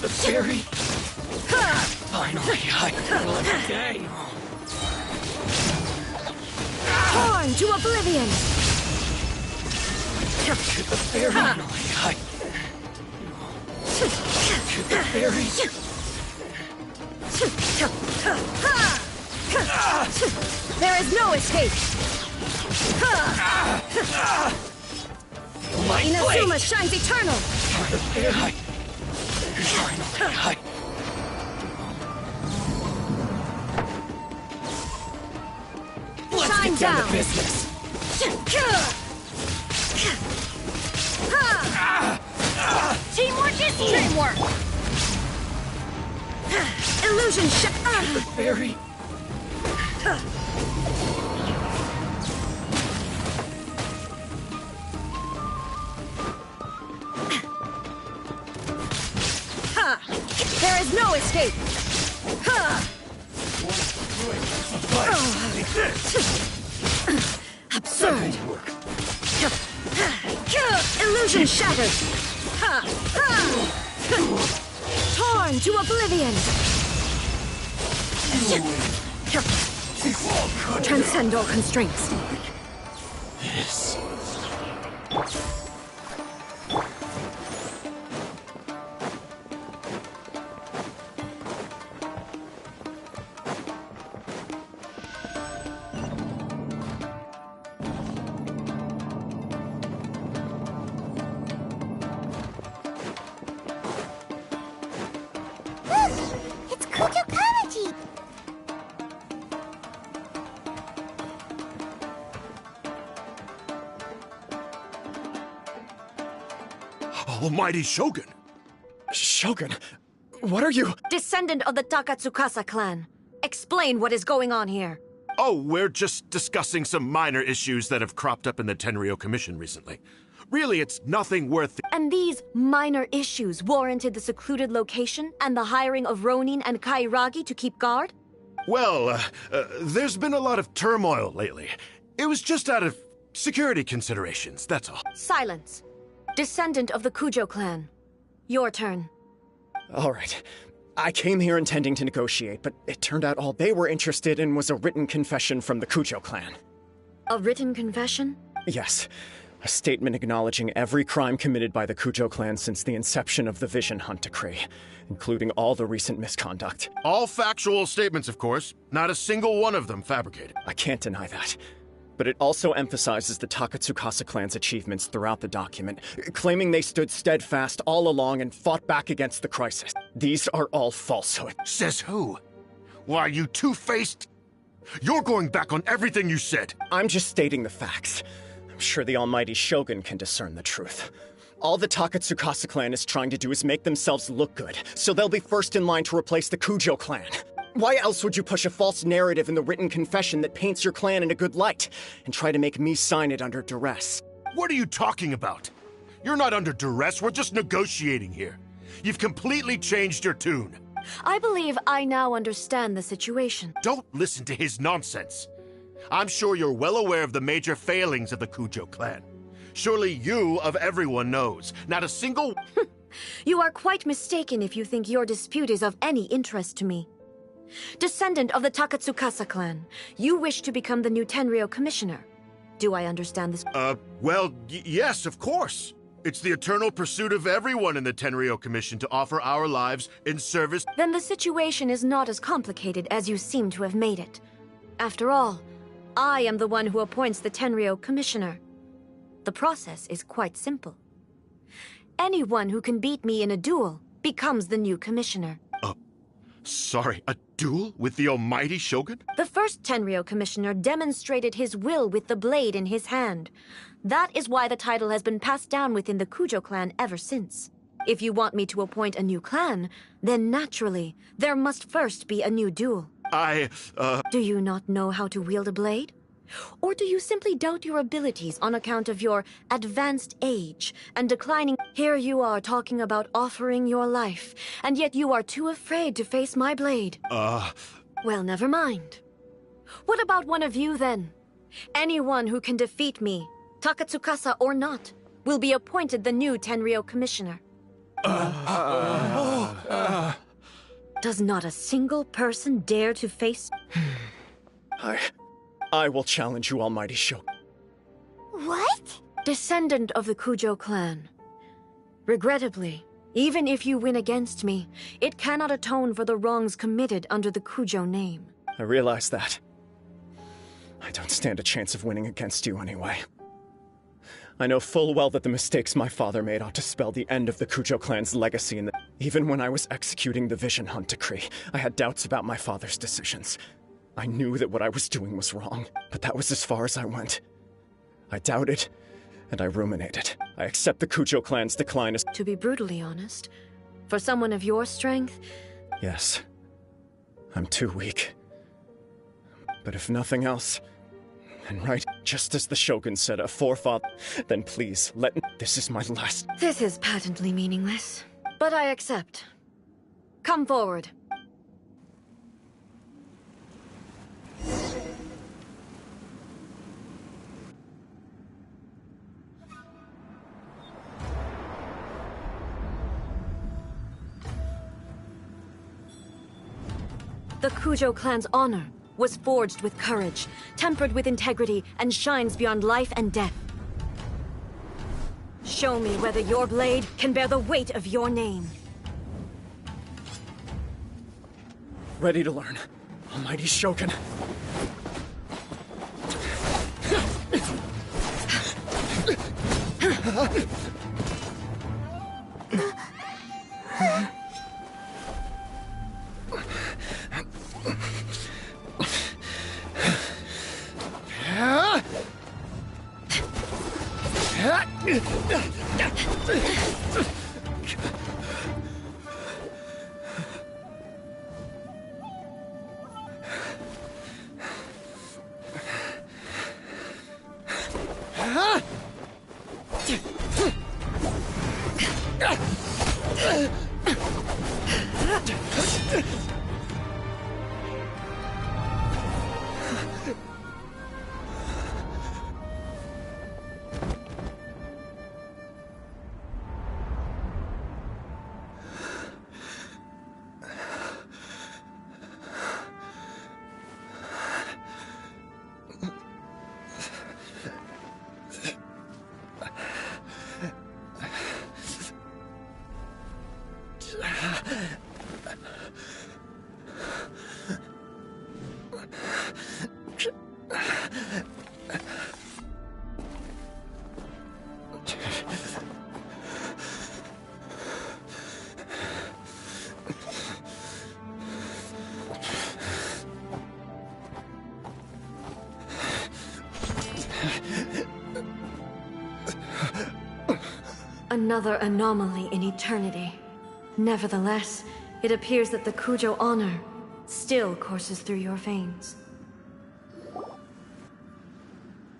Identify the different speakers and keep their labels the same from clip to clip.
Speaker 1: The fairy. Finally, I feel like a day.
Speaker 2: Torn to oblivion!
Speaker 1: Should the fairy. Finally, should the fairy.
Speaker 2: There is no escape!
Speaker 1: My
Speaker 2: Inazuma
Speaker 1: blade.
Speaker 2: shines eternal!
Speaker 1: The fairy. Finally, let's
Speaker 2: Shine
Speaker 1: get down
Speaker 2: down.
Speaker 1: to business.
Speaker 2: Teamwork is teamwork! Illusion
Speaker 1: The fairy.
Speaker 2: There is no escape! Absurd! Illusion shattered! Torn to oblivion! Transcend all constraints.
Speaker 1: This.
Speaker 3: It's Kujo Kanaji!
Speaker 4: Almighty Shogun!
Speaker 5: Shogun, what are you?
Speaker 2: Descendant of the Takatsukasa clan. Explain what is going on here.
Speaker 4: Oh, we're just discussing some minor issues that have cropped up in the Tenryou Commission recently. Really, it's nothing worth...
Speaker 2: And these minor issues warranted the secluded location and the hiring of Ronin and Kairagi to keep guard?
Speaker 4: Well, there's been a lot of turmoil lately. It was just out of security considerations, that's all.
Speaker 2: Silence. Descendant of the Kujo clan. Your turn.
Speaker 5: All right. I came here intending to negotiate, but it turned out all they were interested in was a written confession from the Kujo clan.
Speaker 2: A written confession?
Speaker 5: Yes. A statement acknowledging every crime committed by the Kujo clan since the inception of the Vision Hunt Decree, including all the recent misconduct.
Speaker 4: All factual statements, of course. Not a single one of them fabricated.
Speaker 5: I can't deny that. But it also emphasizes the Takatsukasa clan's achievements throughout the document, claiming they stood steadfast all along and fought back against the crisis. These are all falsehood.
Speaker 4: Says who? Why, you two-faced... You're going back on everything you said.
Speaker 5: I'm just stating the facts. I'm sure the almighty Shogun can discern the truth. All the Takatsukasa clan is trying to do is make themselves look good, so they'll be first in line to replace the Kujo clan. Why else would you push a false narrative in the written confession that paints your clan in a good light, and try to make me sign it under duress?
Speaker 4: What are you talking about? You're not under duress, we're just negotiating here. You've completely changed your tune.
Speaker 2: I believe I now understand the situation.
Speaker 4: Don't listen to his nonsense. I'm sure you're well aware of the major failings of the Kujo clan. Surely you, of everyone, knows. Not a single...
Speaker 2: You are quite mistaken if you think your dispute is of any interest to me. Descendant of the Takatsukasa clan, you wish to become the new Tenryou commissioner. Do I understand this?
Speaker 4: Well, yes, of course. It's the eternal pursuit of everyone in the Tenryou Commission to offer our lives in service...
Speaker 2: Then the situation is not as complicated as you seem to have made it. After all, I am the one who appoints the Tenryou commissioner. The process is quite simple. Anyone who can beat me in a duel becomes the new commissioner.
Speaker 4: Sorry, a duel with the almighty Shogun?
Speaker 2: The first Tenryou commissioner demonstrated his will with the blade in his hand. That is why the title has been passed down within the Kujo clan ever since. If you want me to appoint a new clan, then naturally, there must first be a new duel. Do you not know how to wield a blade? Or do you simply doubt your abilities on account of your advanced age and declining? Here you are talking about offering your life, and yet you are too afraid to face my blade. Well, never mind. What about one of you, then? Anyone who can defeat me, Takatsukasa or not, will be appointed the new Tenryou Commissioner. Does not a single person dare to face...
Speaker 5: I will challenge you, Almighty Shogun.
Speaker 3: What?
Speaker 2: Descendant of the Kujo clan. Regrettably, even if you win against me, it cannot atone for the wrongs committed under the Kujo name.
Speaker 5: I realize that. I don't stand a chance of winning against you anyway. I know full well that the mistakes my father made ought to spell the end of the Kujo clan's legacy, and even when I was executing the Vision Hunt decree, I had doubts about my father's decisions. I knew that what I was doing was wrong, but that was as far as I went. I doubted, and I ruminated. I accept the Kujo clan's decline as—
Speaker 2: To be brutally honest, for someone of your strength...
Speaker 5: Yes, I'm too weak. But if nothing else, and right, just as the Shogun said, a forefather, then please, this is my last—
Speaker 2: This is patently meaningless, but I accept. Come forward. The Kujo clan's honor was forged with courage, tempered with integrity, and shines beyond life and death. Show me whether your blade can bear the weight of your name.
Speaker 5: Ready to learn, Almighty Shogun.
Speaker 2: Another anomaly in eternity. Nevertheless, it appears that the Kujo honor still courses through your veins.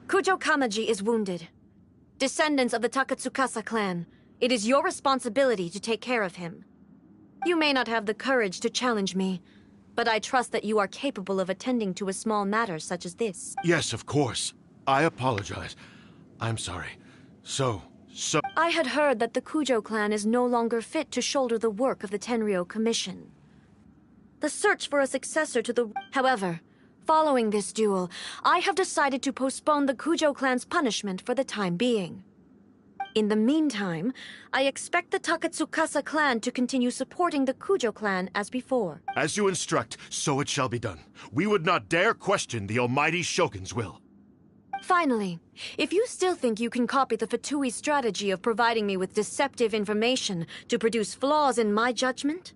Speaker 2: Kujo Kamaji is wounded. Descendants of the Takatsukasa clan, it is your responsibility to take care of him. You may not have the courage to challenge me, but I trust that you are capable of attending to a small matter such as this.
Speaker 4: Yes, of course. I apologize. I'm sorry. So...
Speaker 2: I had heard that the Kujo clan is no longer fit to shoulder the work of the Tenryou Commission. The search for a successor to the... However, following this duel, I have decided to postpone the Kujo clan's punishment for the time being. In the meantime, I expect the Takatsukasa clan to continue supporting the Kujo clan as before.
Speaker 4: As you instruct, so it shall be done. We would not dare question the Almighty Shogun's will.
Speaker 2: Finally, if you still think you can copy the Fatui strategy of providing me with deceptive information to produce flaws in my judgment,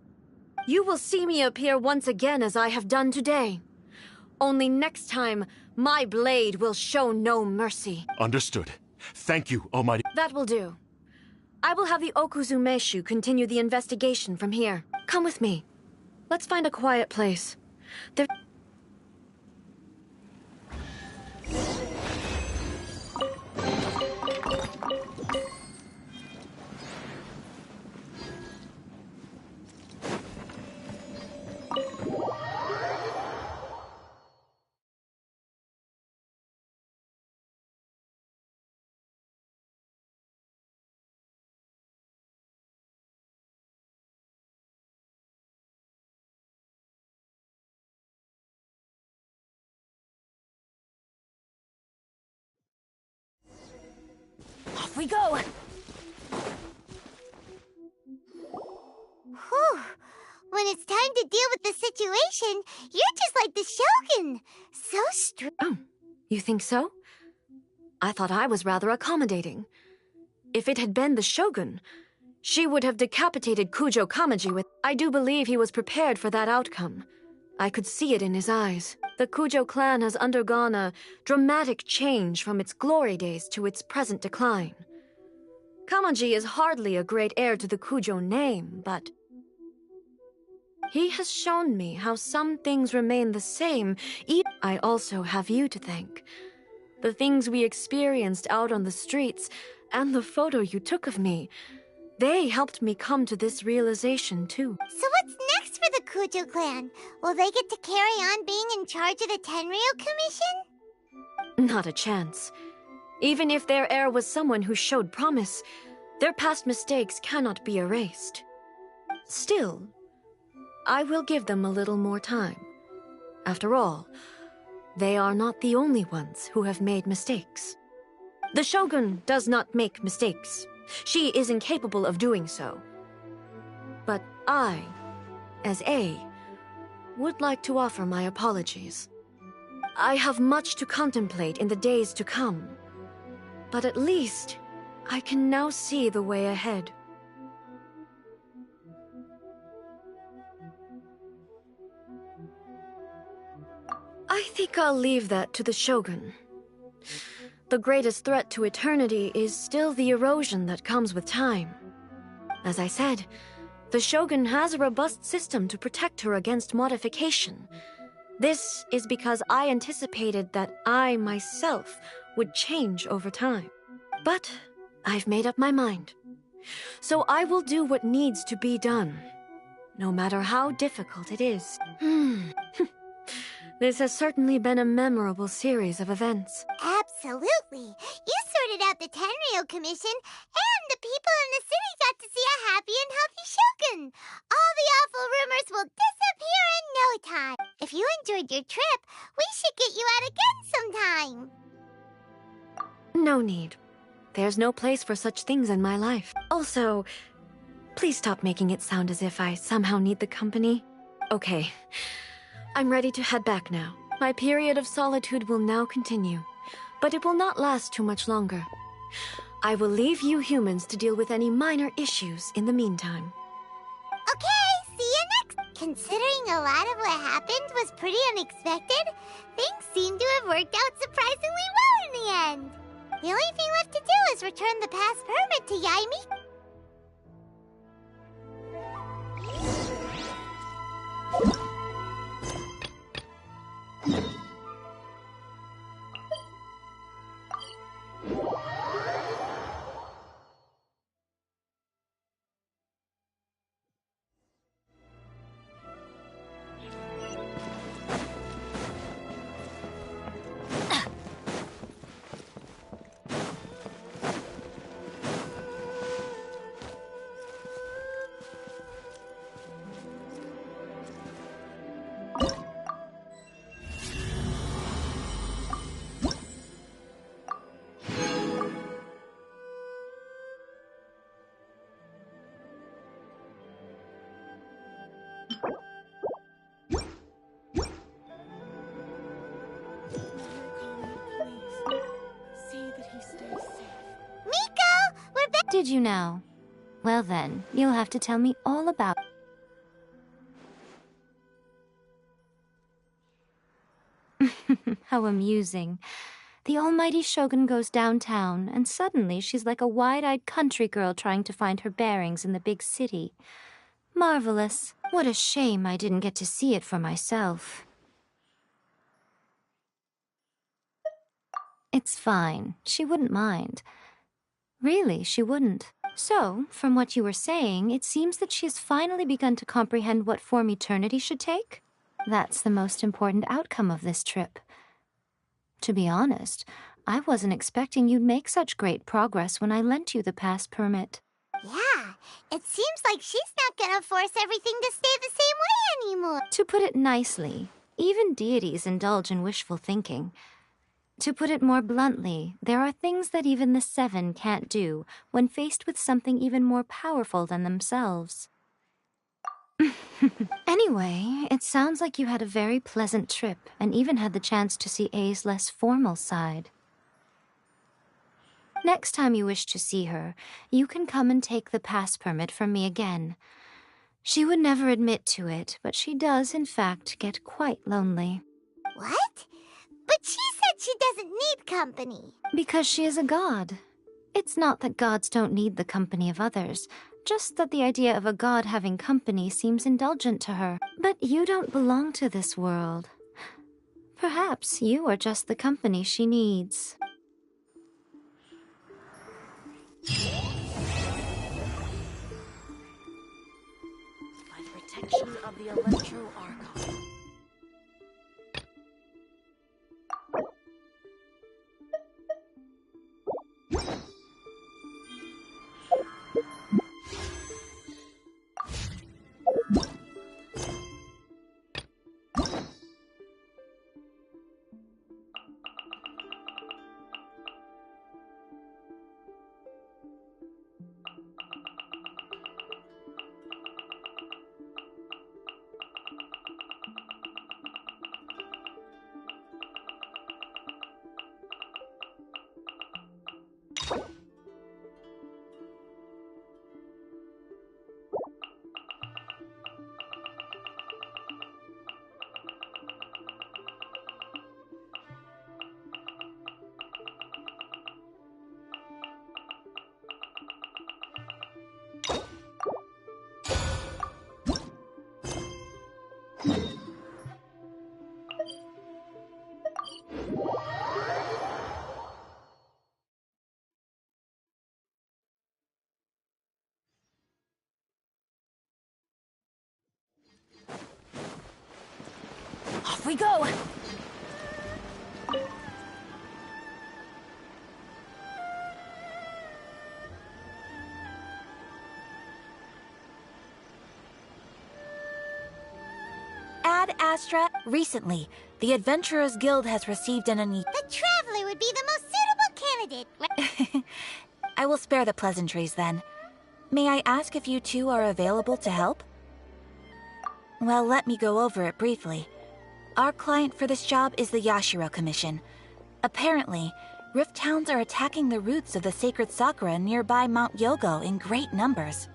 Speaker 2: you will see me appear once again as I have done today. Only next time, my blade will show no mercy.
Speaker 4: Understood. Thank you, Almighty.
Speaker 2: That will do. I will have the Okuzumeshu continue the investigation from here. Come with me. Let's find a quiet place. There... Off we go!
Speaker 3: Whew. When it's time to deal with the situation, you're just like the Shogun. So strict.
Speaker 2: Oh, you think so? I thought I was rather accommodating. If it had been the Shogun, she would have decapitated Kujo Kamaji with... I do believe he was prepared for that outcome. I could see it in his eyes. The Kujo clan has undergone a dramatic change from its glory days to its present decline. Kamaji is hardly a great heir to the Kujo name, but... he has shown me how some things remain the same. I also have you to thank. The things we experienced out on the streets, and the photo you took of me, they helped me come to this realization, too.
Speaker 3: So what's next for the Kujo clan? Will they get to carry on being in charge of the Tenryo Commission?
Speaker 2: Not a chance. Even if their heir was someone who showed promise, their past mistakes cannot be erased. Still, I will give them a little more time. After all, they are not the only ones who have made mistakes. The Shogun does not make mistakes. She is incapable of doing so. But I, as A, would like to offer my apologies. I have much to contemplate in the days to come, but at least I can now see the way ahead. I think I'll leave that to the Shogun. The greatest threat to eternity is still the erosion that comes with time. As I said, the Shogun has a robust system to protect her against modification. This is because I anticipated that I myself would change over time. But I've made up my mind. So I will do what needs to be done, no matter how difficult it is. This has certainly been a memorable series of events.
Speaker 3: Absolutely. You sorted out the Tenryo Commission, and the people in the city got to see a happy and healthy Shogun. All the awful rumors will disappear in no time. If you enjoyed your trip, we should get you out again sometime.
Speaker 2: No need. There's no place for such things in my life. Also, please stop making it sound as if I somehow need the company. Okay. I'm ready to head back now. My period of solitude will now continue, but it will not last too much longer. I will leave you humans to deal with any minor issues in the meantime.
Speaker 3: Okay, see you next. Considering a lot of what happened was pretty unexpected, things seem to have worked out surprisingly well in the end. The only thing left to do is return the past permit to Yaimi.
Speaker 6: Did you know? Well then, you'll have to tell me all about it. How amusing. The almighty Shogun goes downtown, and suddenly she's like a wide-eyed country girl trying to find her bearings in the big city. Marvelous. What a shame I didn't get to see it for myself. It's fine. She wouldn't mind. Really, she wouldn't. So, from what you were saying, it seems that she has finally begun to comprehend what form eternity should take? That's the most important outcome of this trip. To be honest, I wasn't expecting you'd make such great progress when I lent you the pass permit.
Speaker 3: Yeah, it seems like she's not gonna force everything to stay the same way anymore.
Speaker 6: To put it nicely, even deities indulge in wishful thinking. To put it more bluntly, there are things that even the Seven can't do when faced with something even more powerful than themselves. Anyway, it sounds like you had a very pleasant trip and even had the chance to see A's less formal side. Next time you wish to see her, you can come and take the pass permit from me again. She would never admit to it, but she does, in fact, get quite lonely.
Speaker 3: What? But she said she doesn't need company.
Speaker 6: Because she is a god. It's not that gods don't need the company of others, just that the idea of a god having company seems indulgent to her. But you don't belong to this world. Perhaps you are just the company she needs.
Speaker 2: By the protection of the Electro Archon. Off we go! Ad Astra, recently, the Adventurers Guild has received an
Speaker 3: The Traveler would be the most suitable candidate.
Speaker 2: I will spare the pleasantries then. May I ask if you two are available to help? Well, let me go over it briefly. Our client for this job is the Yashiro Commission. Apparently, Rift Hounds are attacking the roots of the sacred sakura nearby Mount Yogo in great numbers.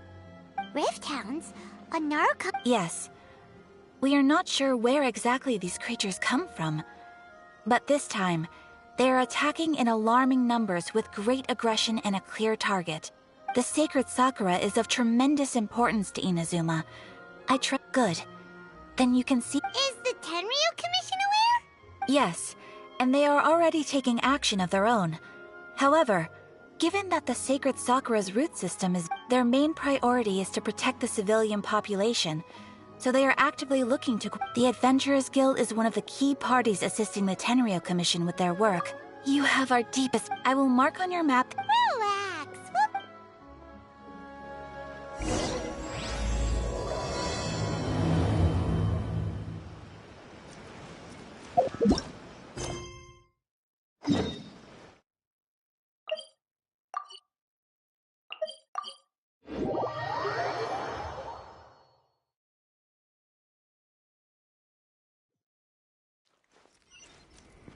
Speaker 3: Rift Hounds? A narco?
Speaker 2: Yes. We are not sure where exactly these creatures come from. But this time, they are attacking in alarming numbers with great aggression and a clear target. The sacred sakura is of tremendous importance to Inazuma. Good. Then you can see—
Speaker 3: Is the Tenryu Commission aware?
Speaker 2: Yes, and they are already taking action of their own. However, given that the sacred sakura's root system is— their main priority is to protect the civilian population, so they are actively looking to— The Adventurers Guild is one of the key parties assisting the Tenryu Commission with their work. You have our deepest— I will mark on your map—
Speaker 3: Relax.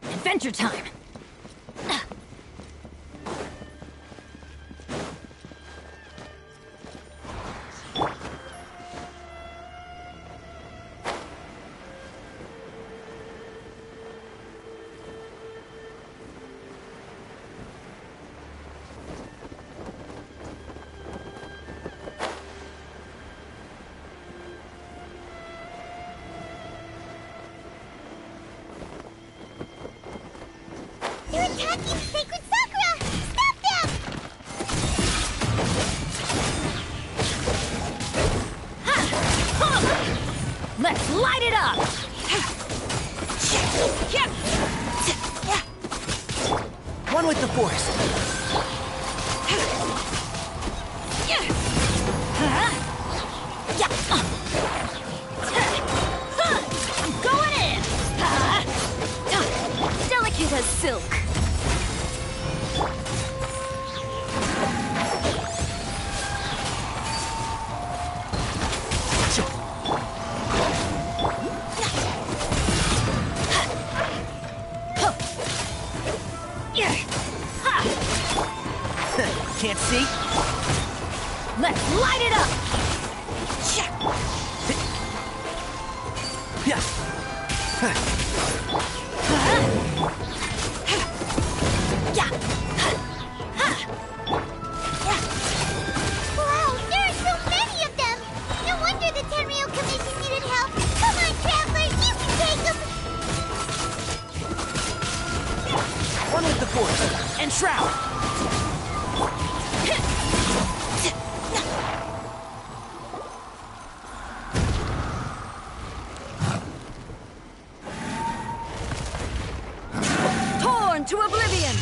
Speaker 2: Adventure time!
Speaker 3: They're attacking the sacred sakura! Stop them!
Speaker 2: Let's light it up!
Speaker 1: One with the force.
Speaker 2: I'm going in! Delicate as silk.
Speaker 1: can't see?
Speaker 2: Let's light it up!
Speaker 3: Wow, there are so many of them! No wonder the Tenryou Commission needed help! Come on, travelers, you can take them!
Speaker 1: One with the force, and shroud!
Speaker 2: Torn to oblivion!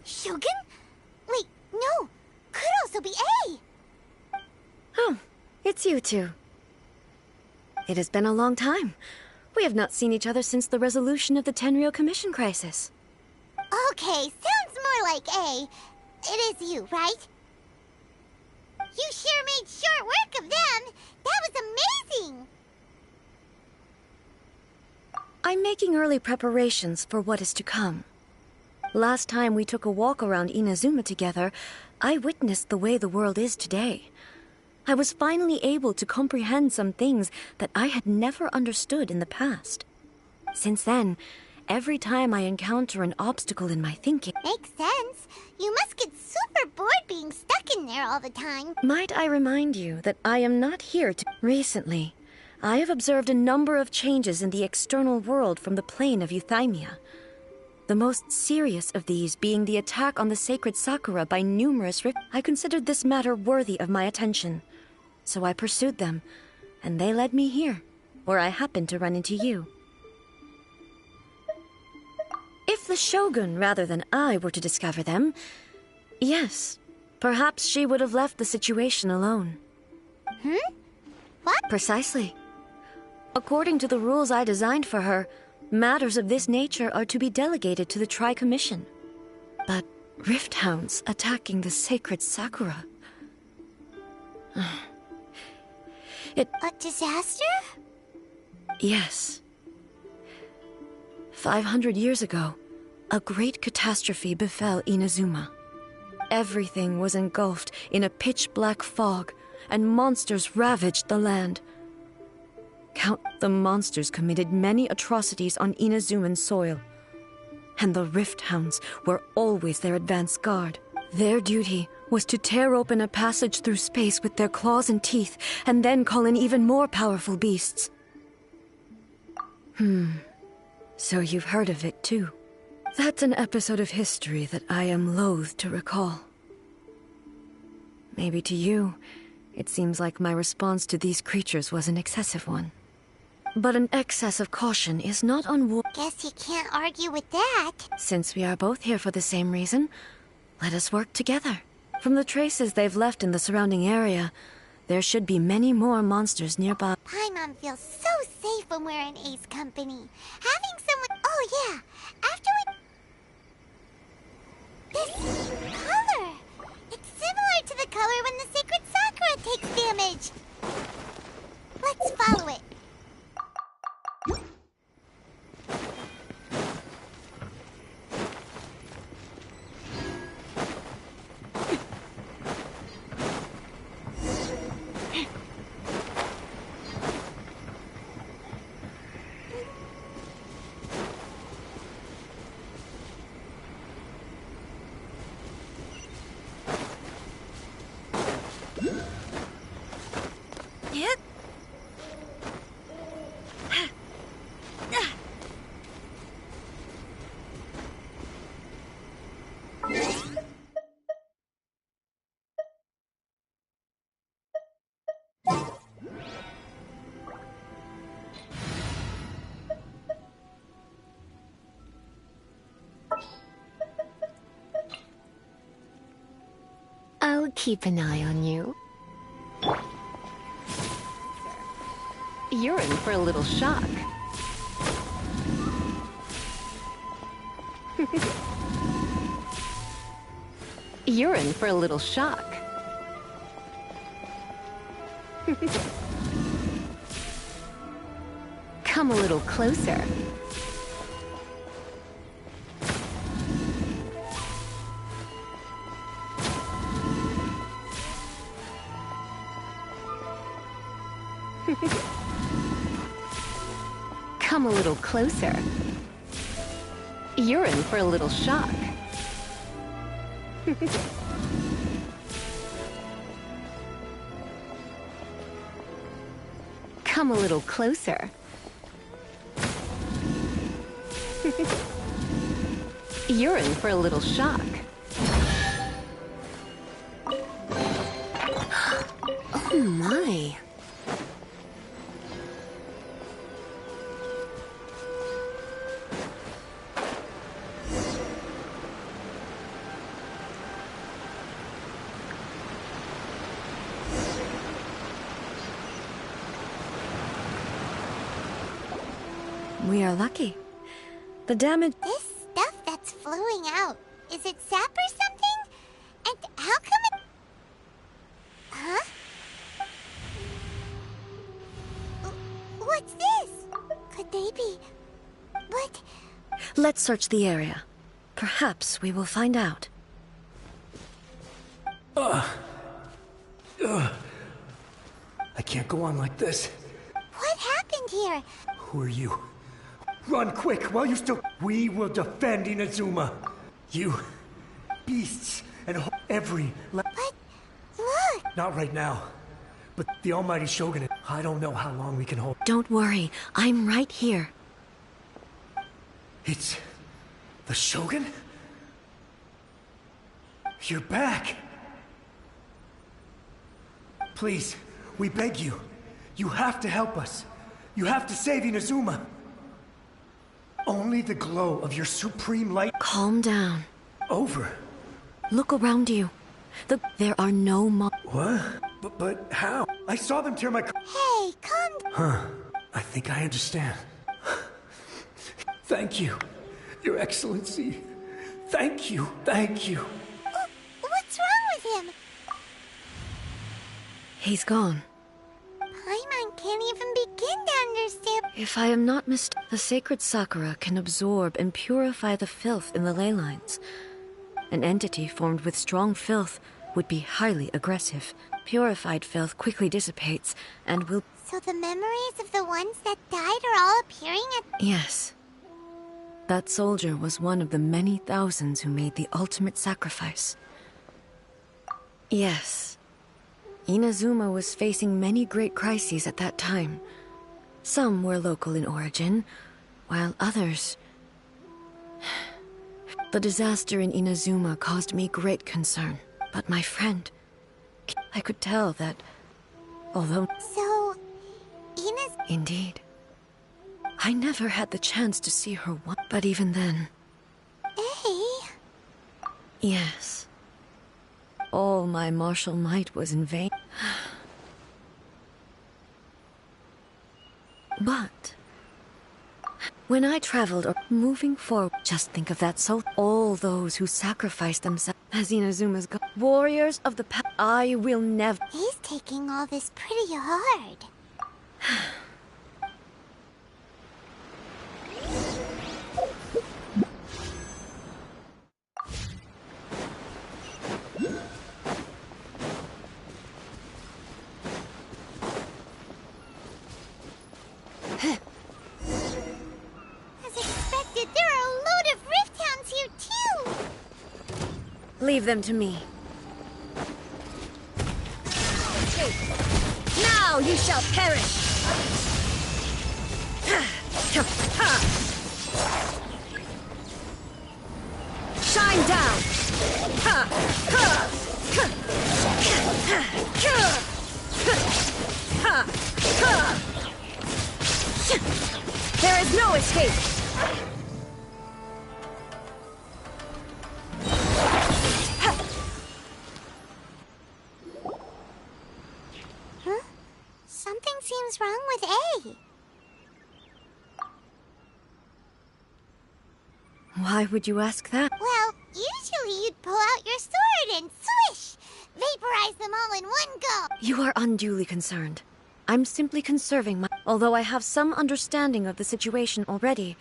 Speaker 3: Shogun? Wait, no! Could also be A!
Speaker 2: Oh, it's you two. It has been a long time. We have not seen each other since the resolution of the Tenryou Commission crisis.
Speaker 3: Okay, sounds more like A. It is you, right? You sure made short work of them! That was amazing!
Speaker 2: I'm making early preparations for what is to come. Last time we took a walk around Inazuma together, I witnessed the way the world is today. I was finally able to comprehend some things that I had never understood in the past. Since then, every time I encounter an obstacle in my thinking...
Speaker 3: Makes sense. You must get super bored being stuck in there all the time.
Speaker 2: Might I remind you that I am not here to... Recently, I have observed a number of changes in the external world from the plane of Euthymia. The most serious of these being the attack on the sacred Sakura by numerous I considered this matter worthy of my attention. So I pursued them, and they led me here, where I happened to run into you. If the Shogun, rather than I, were to discover them, yes, perhaps she would have left the situation alone.
Speaker 3: What?
Speaker 2: Precisely. According to the rules I designed for her, matters of this nature are to be delegated to the Tri-Commission. But Rift Hounds attacking the sacred Sakura...
Speaker 3: A disaster?
Speaker 2: Yes. 500 years ago, a great catastrophe befell Inazuma. Everything was engulfed in a pitch-black fog, and monsters ravaged the land. The monsters committed many atrocities on Inazuman soil, and the Rift Hounds were always their advance guard. Their duty was to tear open a passage through space with their claws and teeth, and then call in even more powerful beasts. So you've heard of it, too. That's an episode of history that I am loath to recall. Maybe to you, it seems like my response to these creatures was an excessive one. But an excess of caution is not unwarranted.
Speaker 3: Guess you can't argue with that.
Speaker 2: Since we are both here for the same reason, let us work together. From the traces they've left in the surrounding area, there should be many more monsters nearby.
Speaker 3: Paimon feels so safe when we're in Ace company. Having someone... Oh, yeah. After we... This color! It's similar to the color when the sacred Sakura takes damage. Let's follow it.
Speaker 7: I'll keep an eye on you. You're in for a little shock. You're in for a little shock. Come a little closer. Come a little closer. You're in for a little shock. Come a little closer. You're in for a little shock. Oh my.
Speaker 2: We are lucky. The damage...
Speaker 3: This stuff that's flowing out, is it sap or something? And how come it... Huh? What's this? Could they be... What?
Speaker 2: Let's search the area. Perhaps we will find out.
Speaker 1: I can't go on like this.
Speaker 3: What happened here?
Speaker 1: Who are you? Run quick while you still... We will defend Inazuma. You, beasts, and every...
Speaker 3: But, look!
Speaker 1: Not right now. But the almighty Shogun, I don't know how long we can hold.
Speaker 2: Don't worry, I'm right here.
Speaker 1: It's... the Shogun? You're back! Please, we beg you. You have to help us. You have to save Inazuma. Only the glow of your supreme light...
Speaker 2: Calm down.
Speaker 1: Over.
Speaker 2: Look around you. There are no
Speaker 1: What? But how? I saw them tear my...
Speaker 3: Hey, come...
Speaker 1: Huh. I think I understand. Thank you, Your Excellency. Thank you, thank you.
Speaker 3: What's wrong with him?
Speaker 2: He's gone.
Speaker 3: Paimon can't even begin to understand.
Speaker 2: If I am not mistaken, the sacred Sakura can absorb and purify the filth in the ley lines. An entity formed with strong filth would be highly aggressive. Purified filth quickly dissipates and will...
Speaker 3: So the memories of the ones that died are all appearing at...
Speaker 2: Yes. That soldier was one of the many thousands who made the ultimate sacrifice. Yes. Inazuma was facing many great crises at that time. Some were local in origin, while others... The disaster in Inazuma caused me great concern. But my friend... I could tell that... Although...
Speaker 3: So... Ina's...
Speaker 2: Indeed. I never had the chance to see her once. But even then...
Speaker 3: Hey...
Speaker 2: Yes. All my martial might was in vain. But... when I traveled or moving forward, just think of that soul. All those who sacrificed themselves as Inazuma's god. Warriors of the past. I will never...
Speaker 3: He's taking all this pretty hard. As expected, there are a load of Rift Hounds here too!
Speaker 2: Leave them to me. Now you shall perish! Shine down! There is no escape!
Speaker 3: Huh? Something seems wrong with A.
Speaker 2: Why would you ask that?
Speaker 3: Well, usually you'd pull out your sword and swish! Vaporize them all in one go!
Speaker 2: You are unduly concerned. I'm simply conserving my... Although I have some understanding of the situation already,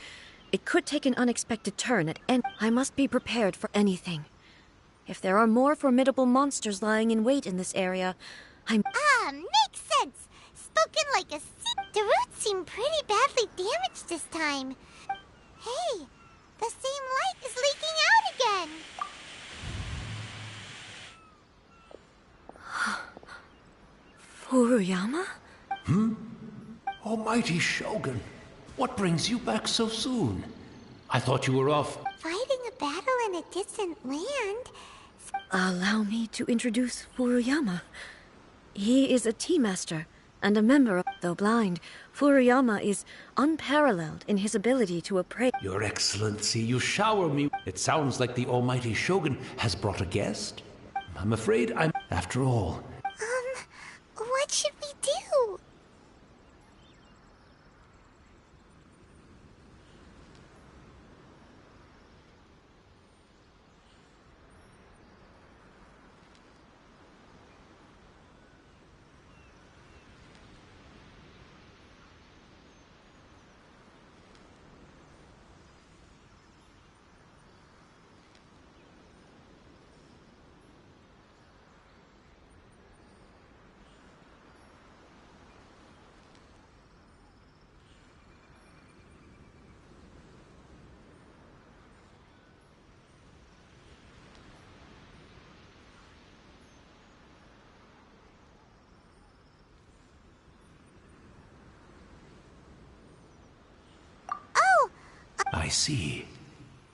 Speaker 2: it could take an unexpected turn at any... I must be prepared for anything. If there are more formidable monsters lying in wait in this area,
Speaker 3: Ah, makes sense! Spoken like a The roots seem pretty badly damaged this time. Hey, the same light is leaking out again.
Speaker 2: Furuyama?
Speaker 8: Almighty Shogun, what brings you back so soon? I thought you were off.
Speaker 3: Fighting a battle in a distant land?
Speaker 2: Allow me to introduce Furuyama. He is a tea master and a member of... Though blind, Furuyama is unparalleled in his ability to appraise...
Speaker 8: Your Excellency, you shower me. It sounds like the Almighty Shogun has brought a guest. I'm afraid I'm... After all...
Speaker 3: What should we do?
Speaker 8: I see.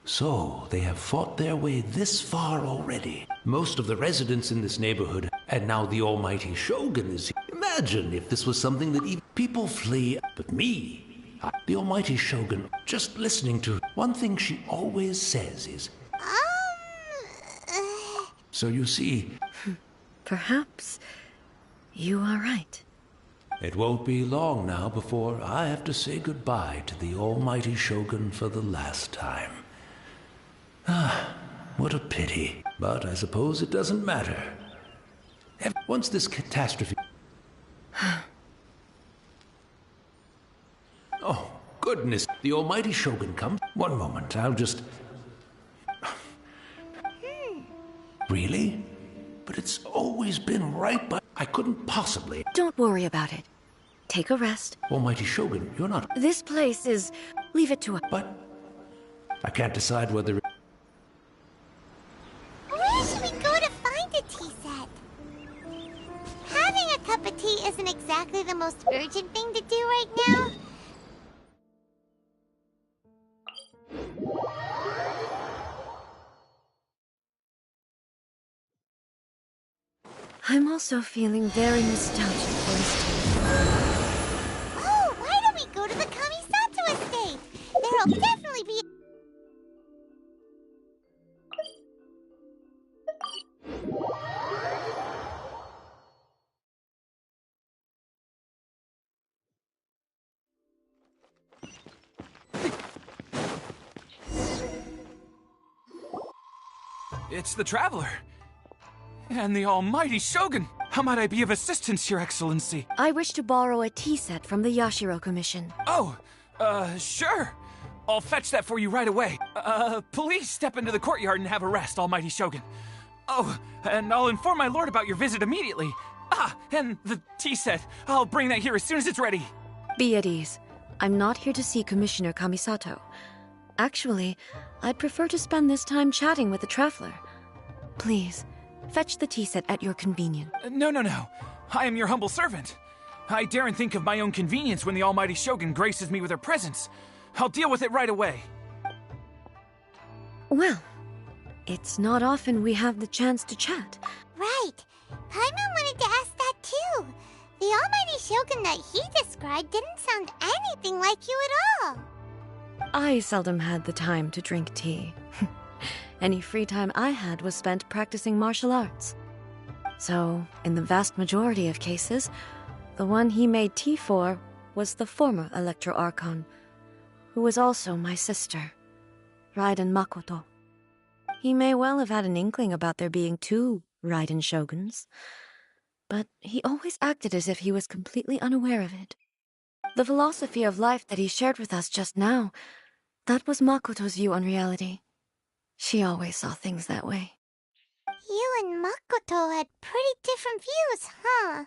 Speaker 8: So, they have fought their way this far already. Most of the residents in this neighborhood, and now the Almighty Shogun is here. Imagine if this was something that even people flee. But me, the Almighty Shogun, just listening to her, one thing she always says is... So you see...
Speaker 2: Perhaps you are right.
Speaker 8: It won't be long now before I have to say goodbye to the Almighty Shogun for the last time. Ah, what a pity. But I suppose it doesn't matter. Once this catastrophe... Oh, goodness. The Almighty Shogun comes... One moment, I'll just... Really? But it's always been right by... I couldn't possibly...
Speaker 2: Don't worry about it. Take a rest.
Speaker 8: Almighty Shogun, you're not...
Speaker 2: This place is... Leave it to us.
Speaker 8: But... I can't decide whether...
Speaker 3: Where should we go to find a tea set? Having a cup of tea isn't exactly the most urgent thing to do right now.
Speaker 2: I'm also feeling very nostalgic for his tea.
Speaker 3: Oh, why don't we go to the Kamisato estate? There'll definitely be...
Speaker 9: It's the Traveler. And the Almighty Shogun! How might I be of assistance, Your Excellency?
Speaker 2: I wish to borrow a tea set from the Yashiro Commission.
Speaker 9: Oh, sure. I'll fetch that for you right away. Please step into the courtyard and have a rest, Almighty Shogun. Oh, and I'll inform my lord about your visit immediately. Ah, and the tea set. I'll bring that here as soon as it's ready.
Speaker 2: Be at ease. I'm not here to see Commissioner Kamisato. Actually, I'd prefer to spend this time chatting with the Traveler. Please, fetch the tea set at your convenience.
Speaker 9: No. I am your humble servant. I daren't think of my own convenience when the Almighty Shogun graces me with her presence. I'll deal with it right away.
Speaker 2: Well, it's not often we have the chance to chat.
Speaker 3: Right. Paimon wanted to ask that too. The Almighty Shogun that he described didn't sound anything like you at all.
Speaker 2: I seldom had the time to drink tea. Any free time I had was spent practicing martial arts. So, in the vast majority of cases, the one he made tea for was the former Electro Archon, who was also my sister, Raiden Makoto. He may well have had an inkling about there being two Raiden Shoguns, but he always acted as if he was completely unaware of it. The philosophy of life that he shared with us just now, that was Makoto's view on reality. She always saw things that way.
Speaker 3: You and Makoto had pretty different views, huh?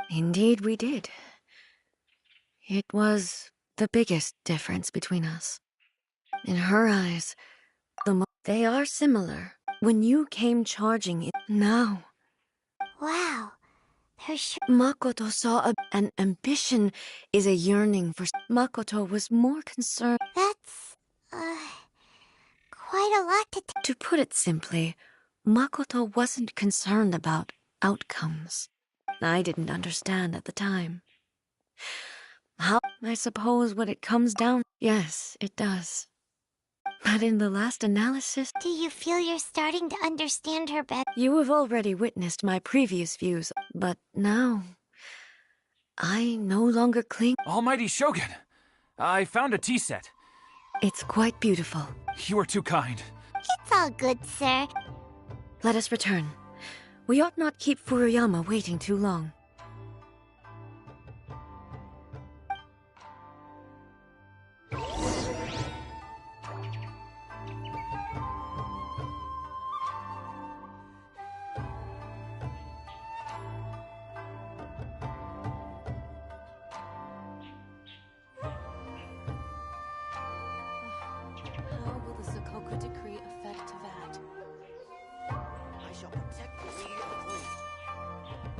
Speaker 2: Indeed we did. It was the biggest difference between us. In her eyes, they are similar. When you came charging it, now.
Speaker 3: Wow. There's sure
Speaker 2: Makoto saw an ambition is a yearning for. Makoto was more concerned.
Speaker 3: that's, quite a lot to
Speaker 2: To put it simply, Makoto wasn't concerned about outcomes. I didn't understand at the time. How? I suppose when it comes down, yes, it does. But in the last analysis,
Speaker 3: Do you feel you're starting to understand her better?
Speaker 2: you have already witnessed my previous views, but now I no longer cling.
Speaker 9: Almighty Shogun, I found a tea set.
Speaker 2: It's quite beautiful.
Speaker 9: You are too kind.
Speaker 3: It's all good, sir.
Speaker 2: Let us return. We ought not keep Furuyama waiting too long. How will the Sokoku decree affect that?
Speaker 4: I shall protect the city of the queen.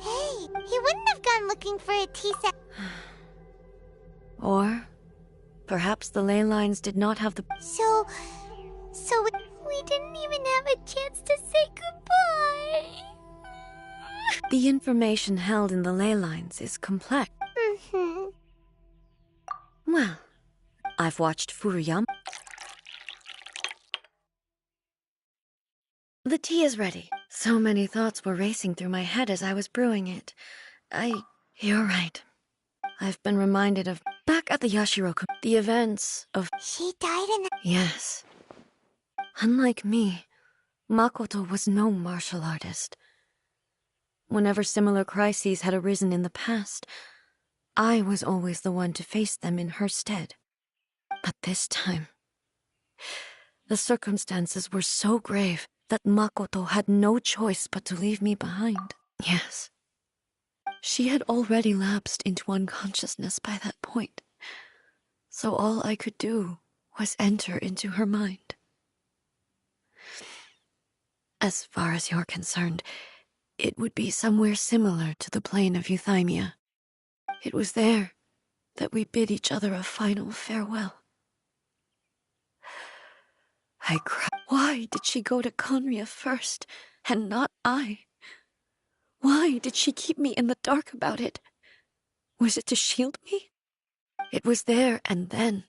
Speaker 3: Hey, he wouldn't have gone looking for a tea set.
Speaker 2: Or perhaps the ley lines did not have the.
Speaker 3: So we didn't even have a chance to say goodbye.
Speaker 2: The information held in the ley lines is complex.
Speaker 3: Mm-hmm.
Speaker 2: Well, I've watched Furuyama. The tea is ready. So many thoughts were racing through my head as I was brewing it. You're right. I've been reminded of back at the Yashiro, the events of.
Speaker 3: She died in the...
Speaker 2: Yes. Unlike me, Makoto was no martial artist. Whenever similar crises had arisen in the past, I was always the one to face them in her stead. But this time, the circumstances were so grave that Makoto had no choice but to leave me behind. Yes. She had already lapsed into unconsciousness by that point, so all I could do was enter into her mind. As far as you're concerned, it would be somewhere similar to the plane of Euthymia. It was there that we bid each other a final farewell. I cried. Why did she go to Conria first, and not I? Why did she keep me in the dark about it? Was it to shield me? It was there and then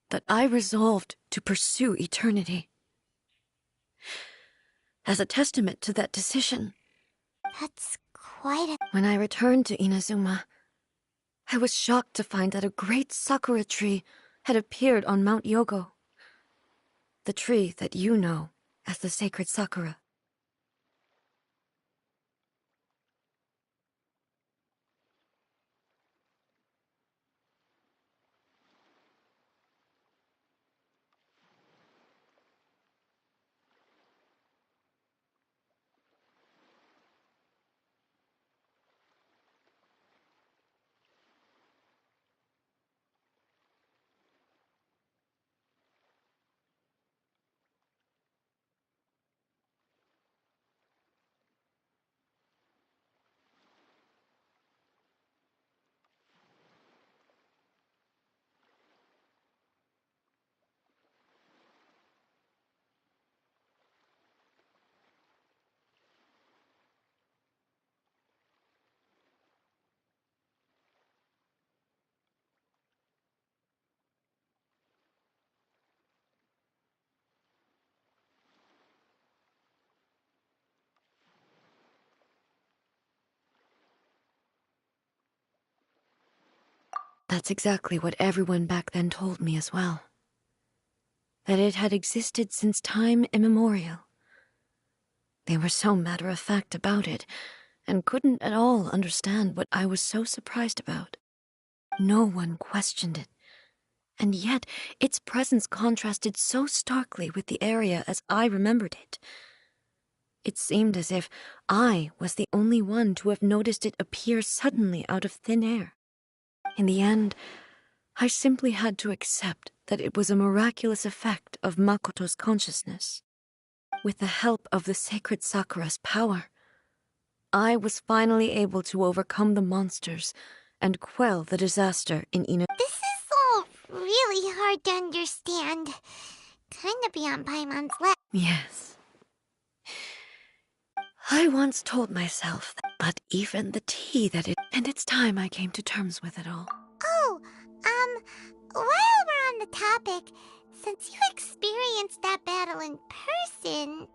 Speaker 2: that I resolved to pursue eternity. As a testament to that decision,
Speaker 3: That's quite a...
Speaker 2: when I returned to Inazuma, I was shocked to find that a great sakura tree had appeared on Mount Yogo. The tree that you know as the sacred sakura. That's exactly what everyone back then told me as well. That it had existed since time immemorial. They were so matter-of-fact about it, and couldn't at all understand what I was so surprised about. No one questioned it, and yet its presence contrasted so starkly with the area as I remembered it. It seemed as if I was the only one to have noticed it appear suddenly out of thin air. In the end, I simply had to accept that it was a miraculous effect of Makoto's consciousness. With the help of the sacred Sakura's power, I was finally able to overcome the monsters and quell the disaster in
Speaker 3: This is all really hard to understand. Kinda beyond Paimon's level.
Speaker 2: Yes. I once told myself that, but even the tea that it... And it's time I came to terms with it all.
Speaker 3: Oh, while we're on the topic, since you experienced that battle in person...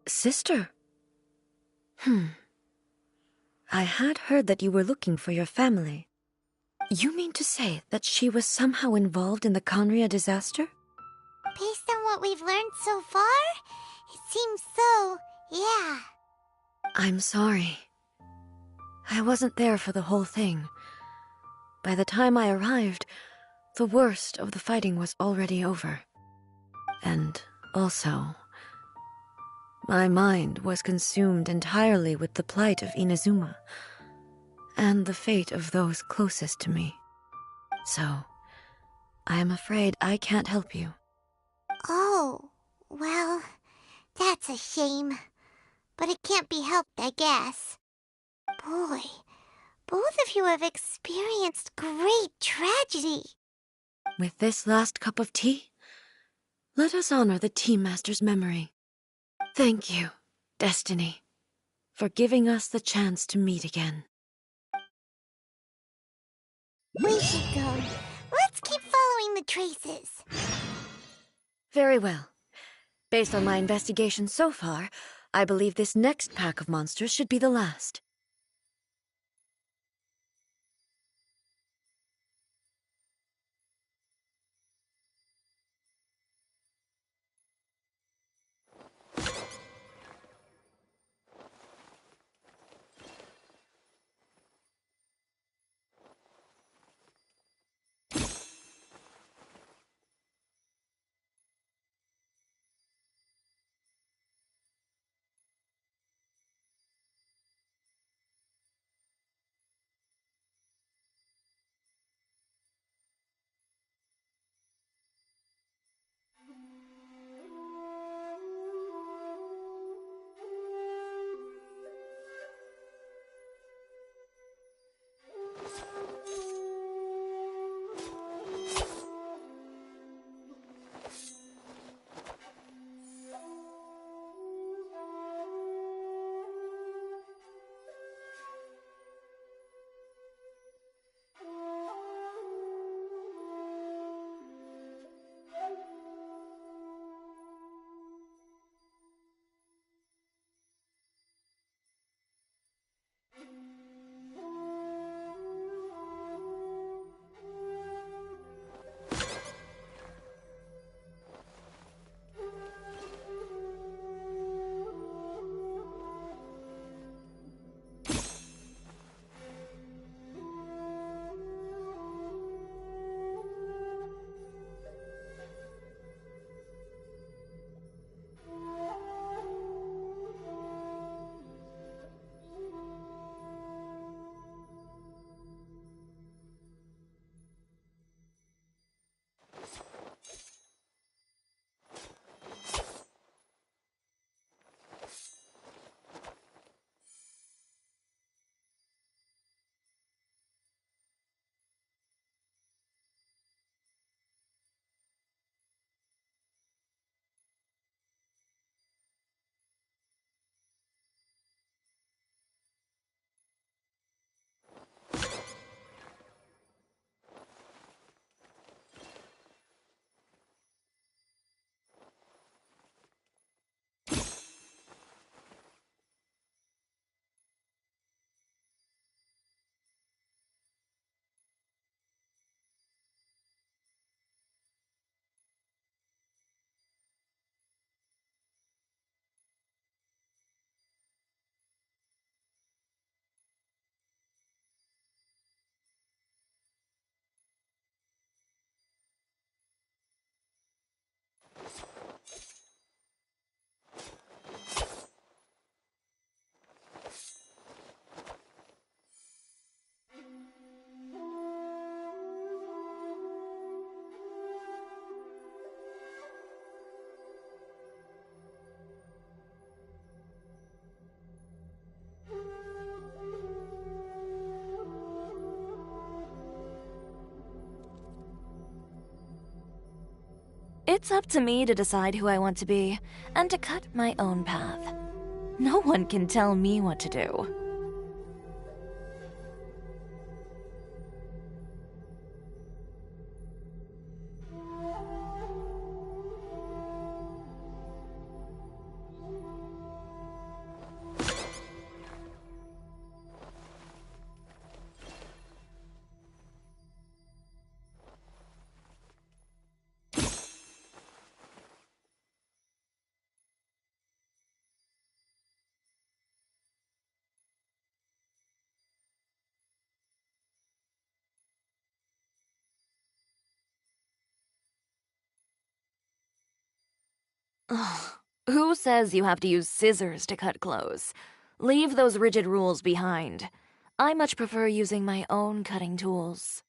Speaker 2: Sister? I had heard that you were looking for your family. You mean to say that she was somehow involved in the Conria disaster?
Speaker 3: Based on what we've learned so far, it seems so, yeah.
Speaker 2: I'm sorry. I wasn't there for the whole thing. By the time I arrived, the worst of the fighting was already over. And also, my mind was consumed entirely with the plight of Inazuma and the fate of those closest to me. So, I am afraid I can't help you.
Speaker 3: Oh, well, that's a shame. But it can't be helped, I guess. Boy, both of you have experienced great tragedy.
Speaker 2: With this last cup of tea, let us honor the Tea Master's memory. Thank you, Destiny, for giving us the chance to meet again.
Speaker 3: We should go. Let's keep following the traces.
Speaker 2: Very well. Based on my investigation so far, I believe this next pack of monsters should be the last.
Speaker 10: It's up to me to decide who I want to be, and to cut my own path. No one can tell me what to do. Ugh. Who says you have to use scissors to cut clothes? Leave those rigid rules behind. I much prefer using my own cutting tools.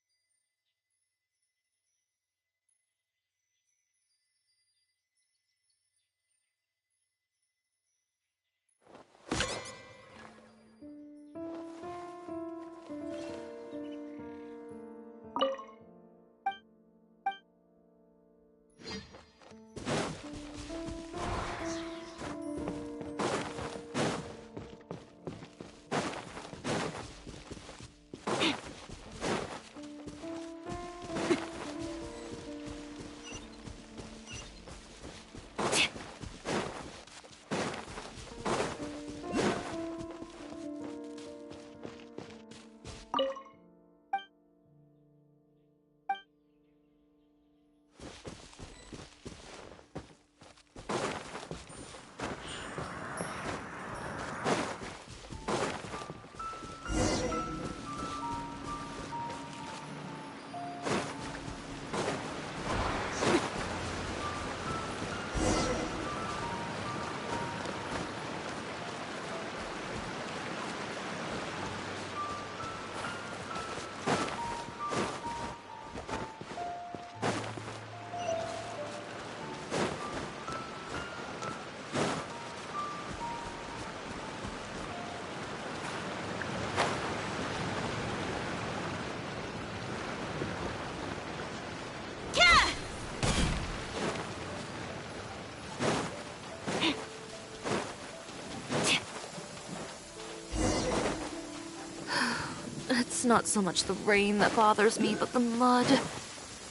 Speaker 10: It's not so much the rain that bothers me, but the mud.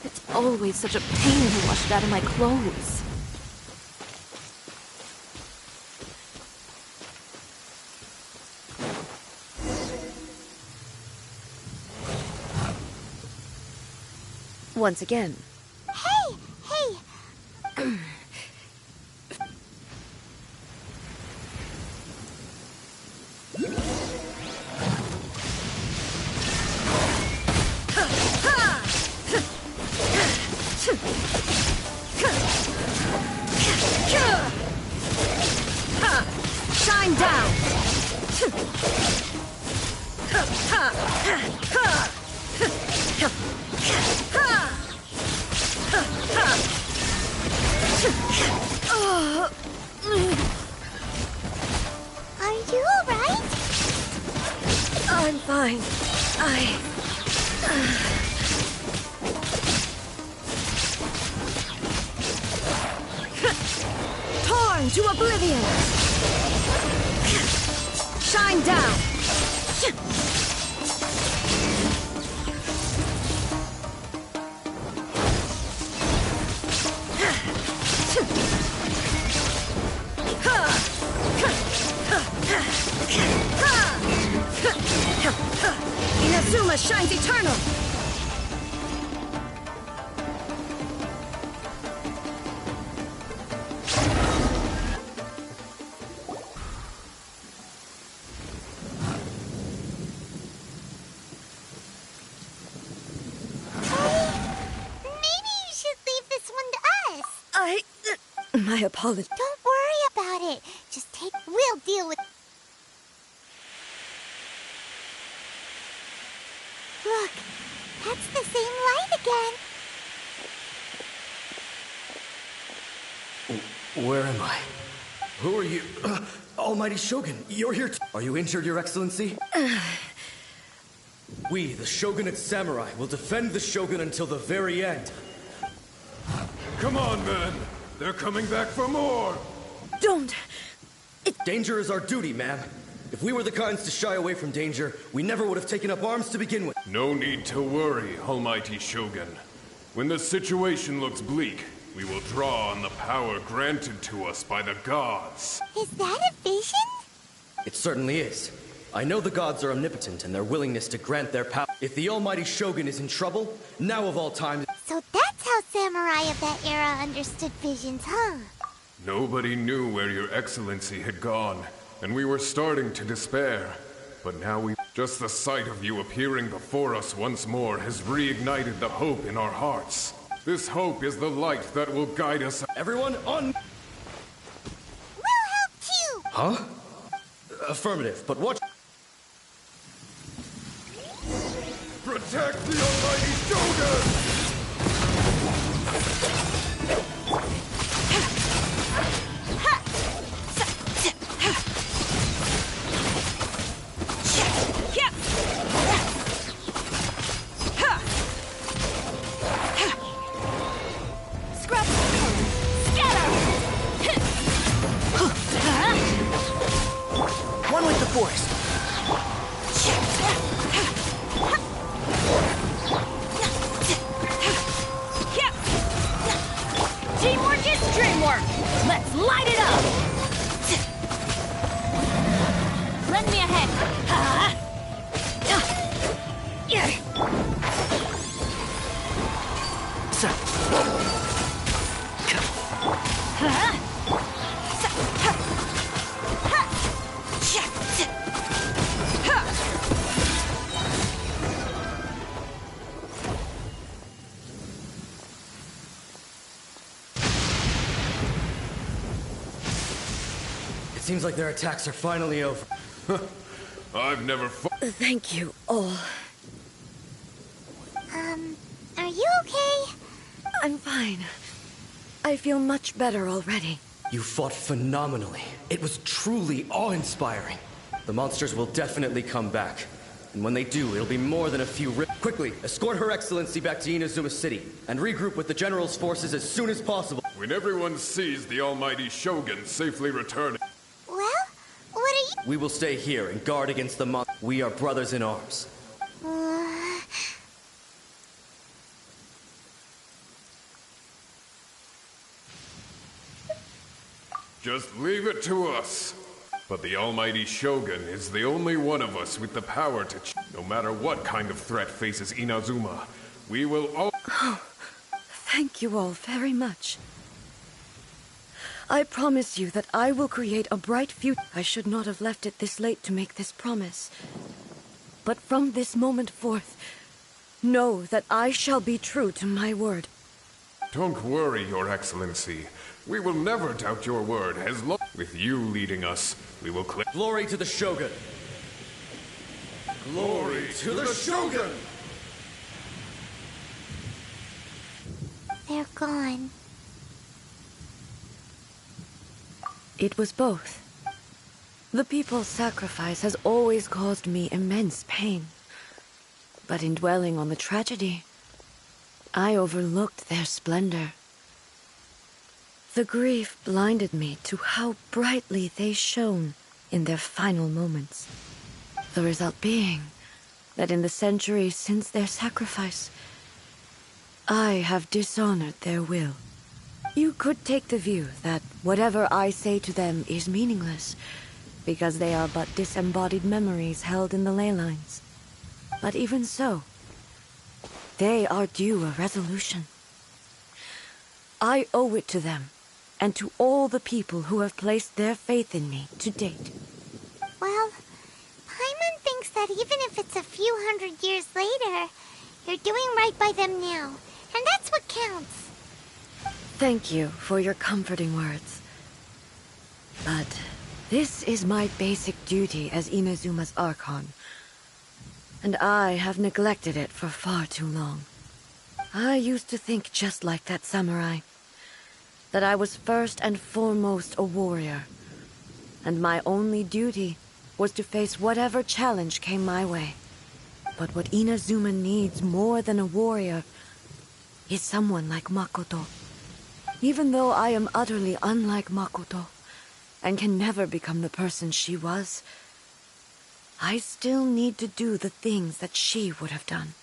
Speaker 10: It's always such a pain to wash it out of my clothes. Once again.
Speaker 3: Hey!
Speaker 2: Shine down!
Speaker 3: Are you alright?
Speaker 2: I'm fine. Torn to oblivion! Shine down! Inazuma shines eternal!
Speaker 3: Maybe you should leave this one to us.
Speaker 2: My apologies.
Speaker 3: Don't worry about it. Just we'll deal with... Look, that's the same light again.
Speaker 11: Where am I? Who are you? Almighty Shogun, you're here Are you injured, Your Excellency? We, the Shogunate Samurai, will defend the Shogun until the very end.
Speaker 12: Come on, men! They're coming back for more!
Speaker 2: Don't!
Speaker 11: Danger is our duty, ma'am. If we were the kinds to shy away from danger, we never would have taken up arms to begin with.
Speaker 12: No need to worry, Almighty Shogun. When the situation looks bleak, we will draw on the power granted to us by the gods.
Speaker 3: Is that a vision?
Speaker 11: It certainly is. I know the gods are omnipotent in their willingness to grant their power. If the Almighty Shogun is in trouble, now of all times...
Speaker 3: So that's how samurai of that era understood visions, huh?
Speaker 12: Nobody knew where Your Excellency had gone, and we were starting to despair. But now just the sight of you appearing before us once more has reignited the hope in our hearts. This hope is the light that will guide us.
Speaker 11: Everyone on...
Speaker 3: We'll help too!
Speaker 11: Huh? Affirmative, but watch...
Speaker 12: Protect the Almighty Shogun!
Speaker 1: One with the force.
Speaker 2: Teamwork is dreamwork! Let's light it up! Lend me a hand.
Speaker 11: It seems like their attacks are finally over.
Speaker 12: I've never fought.
Speaker 2: Thank you all.
Speaker 3: Are you okay?
Speaker 2: I'm fine. I feel much better already.
Speaker 11: You fought phenomenally. It was truly awe-inspiring. The monsters will definitely come back. And when they do, it'll be more than a few Quickly, escort Her Excellency back to Inazuma City, and regroup with the General's forces as soon as possible.
Speaker 12: When everyone sees the Almighty Shogun safely returning...
Speaker 3: Well, what are you...
Speaker 11: We will stay here and guard against the We are brothers in arms.
Speaker 12: Just leave it to us. But the almighty Shogun is the only one of us with the power to no matter what kind of threat faces Inazuma, we will all—
Speaker 13: Thank you all very much. I promise you that I will create a bright future. I should not have left it this late to make this promise. But from this moment forth, know that I shall be true to my word.
Speaker 12: Don't worry, Your Excellency. We will never doubt your word as long— With you leading us, we will claim—
Speaker 11: Glory to the Shogun! Glory to the Shogun!
Speaker 3: They're gone.
Speaker 13: It was both. The people's sacrifice has always caused me immense pain. But in dwelling on the tragedy, I overlooked their splendor. The grief blinded me to how brightly they shone in their final moments. The result being that in the centuries since their sacrifice, I have dishonored their will. You could take the view that whatever I say to them is meaningless, because they are but disembodied memories held in the ley lines. But even so, they are due a resolution. I owe it to them, and to all the people who have placed their faith in me to date.
Speaker 3: Well, Paimon thinks that even if it's a few hundred years later, you're doing right by them now, and that's what counts.
Speaker 13: Thank you for your comforting words. But this is my basic duty as Inazuma's Archon, and I have neglected it for far too long. I used to think just like that samurai, that I was first and foremost a warrior, and my only duty was to face whatever challenge came my way. But what Inazuma needs more than a warrior is someone like Makoto. Even though I am utterly unlike Makoto, and can never become the person she was, I still need to do the things that she would have done.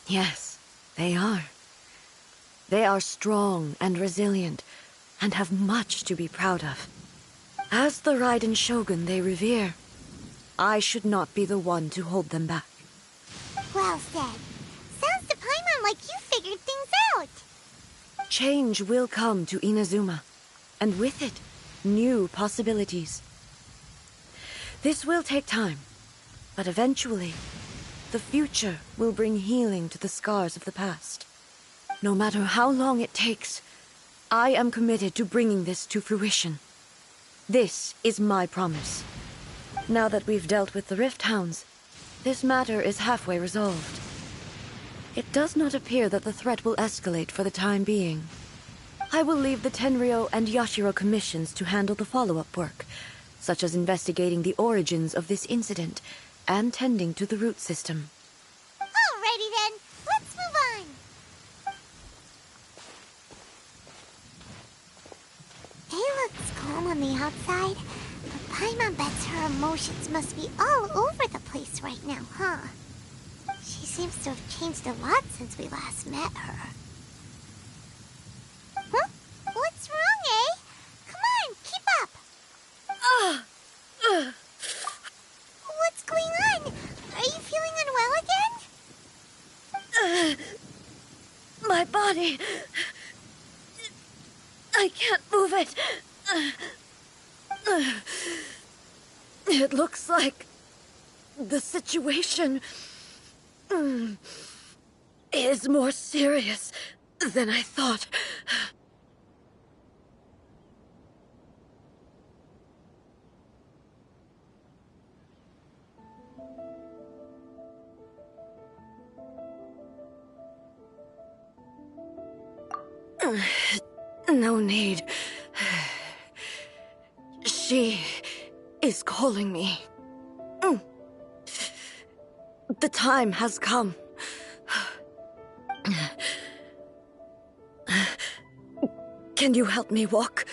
Speaker 13: Yes, they are. They are strong and resilient, and have much to be proud of. As the Raiden Shogun they revere, I should not be the one to hold them back.
Speaker 3: Well said. Sounds to Paimon like you figured things out.
Speaker 13: Change will come to Inazuma, and with it, new possibilities. This will take time, but eventually, the future will bring healing to the scars of the past. No matter how long it takes, I am committed to bringing this to fruition. This is my promise. Now that we've dealt with the Rift Hounds, this matter is halfway resolved. It does not appear that the threat will escalate for the time being. I will leave the Tenryo and Yashiro commissions to handle the follow-up work, such as investigating the origins of this incident and tending to the root system.
Speaker 3: Alrighty then, let's move on. It looks calm on the outside, but Paimon bets her emotions must be all over the place right now, huh? She seems to have changed a lot since we last met her. Huh? What's wrong, eh? Come on, keep up! What's going on? Are you feeling unwell again?
Speaker 13: My body... I can't move it. It looks like the situation is more serious than I thought. No need. She is calling me. The time has come. Can you help me walk?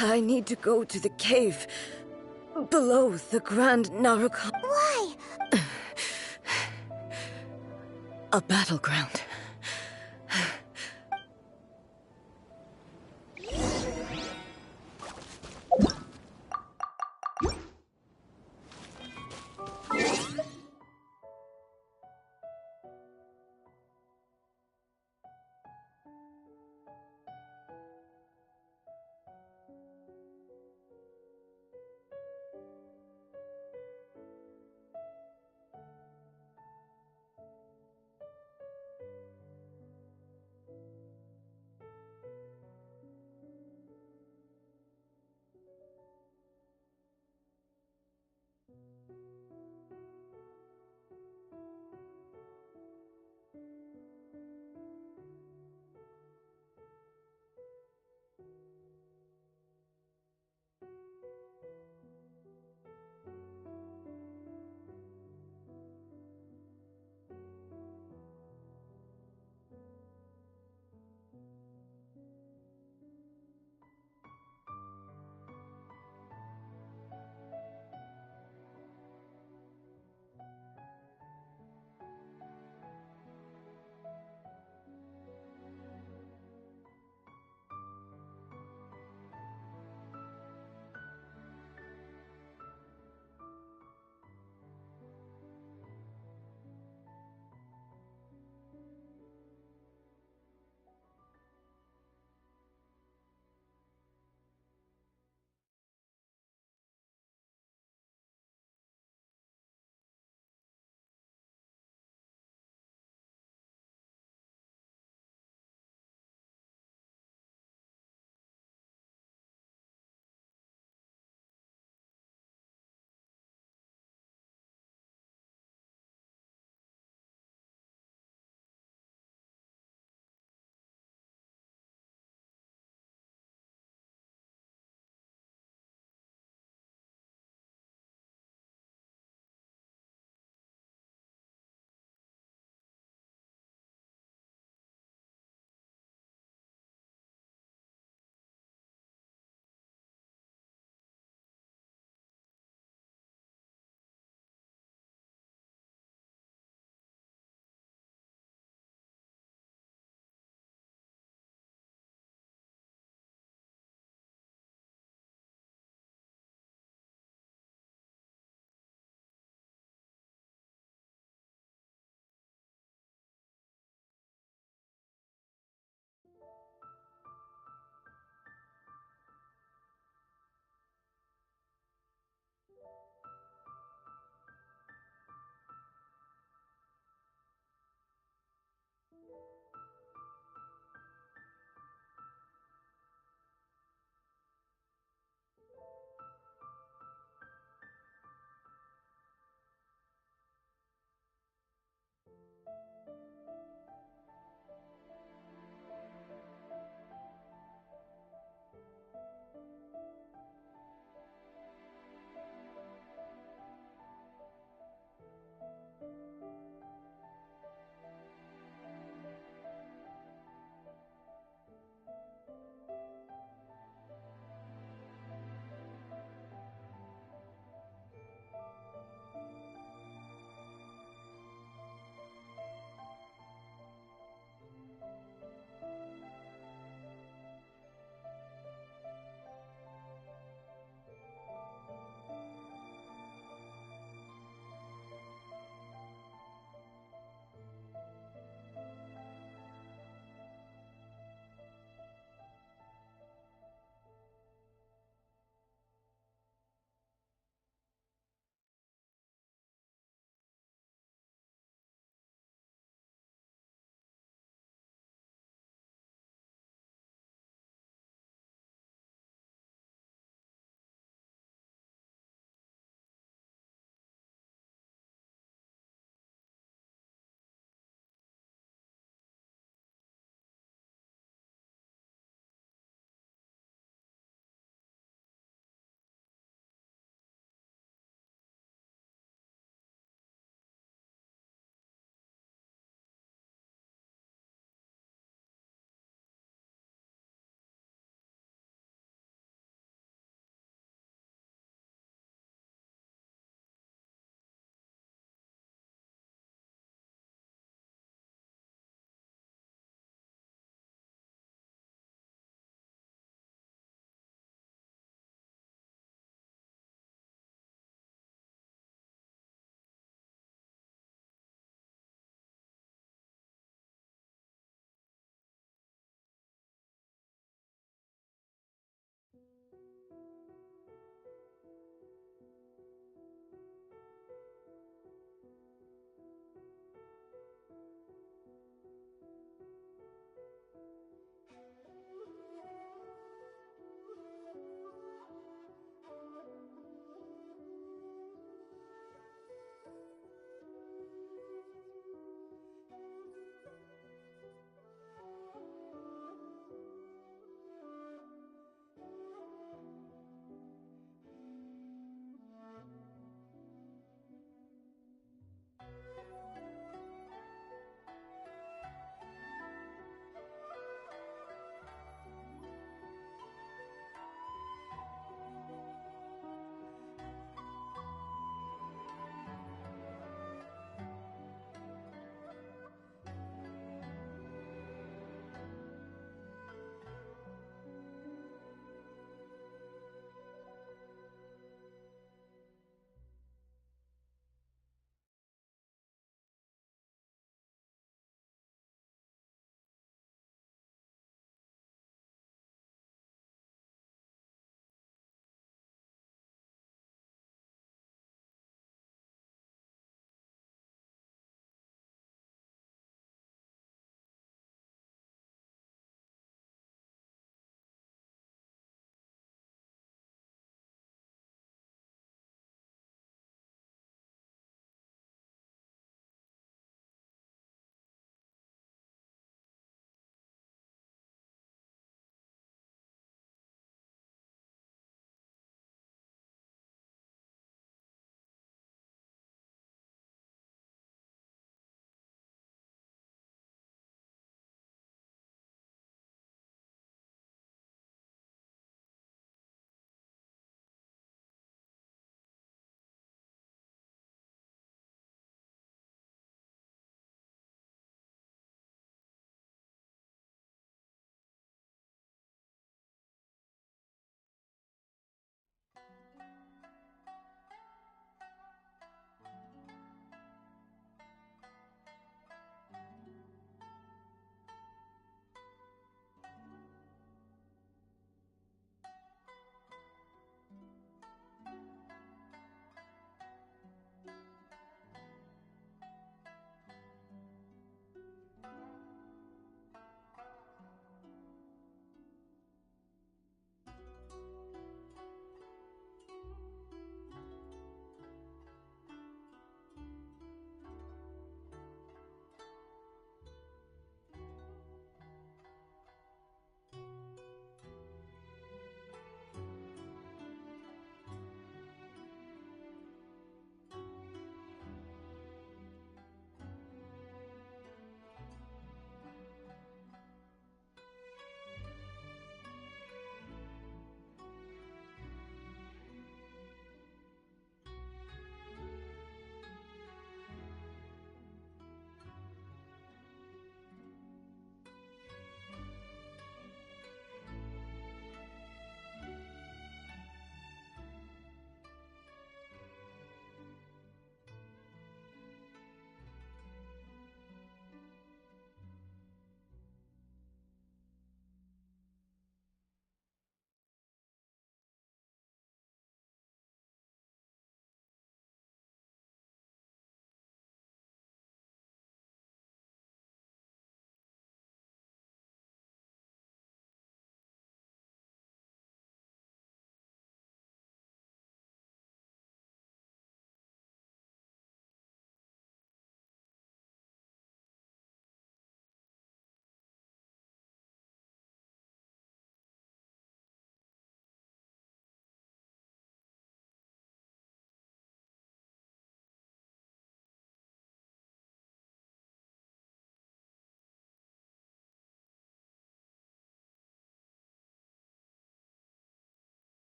Speaker 13: I need to go to the cave below the Grand Narukon.
Speaker 3: Why?
Speaker 13: A battleground.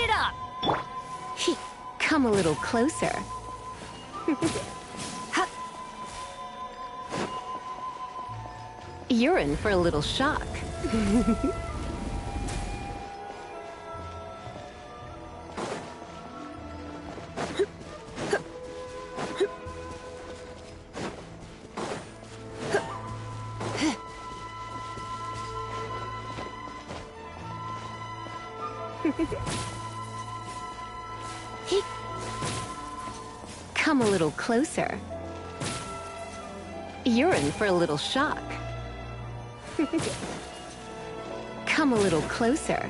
Speaker 10: it up!
Speaker 7: Come a little closer. You're in for a little shock. Come a little closer. You're in for a little shock. Come a little closer.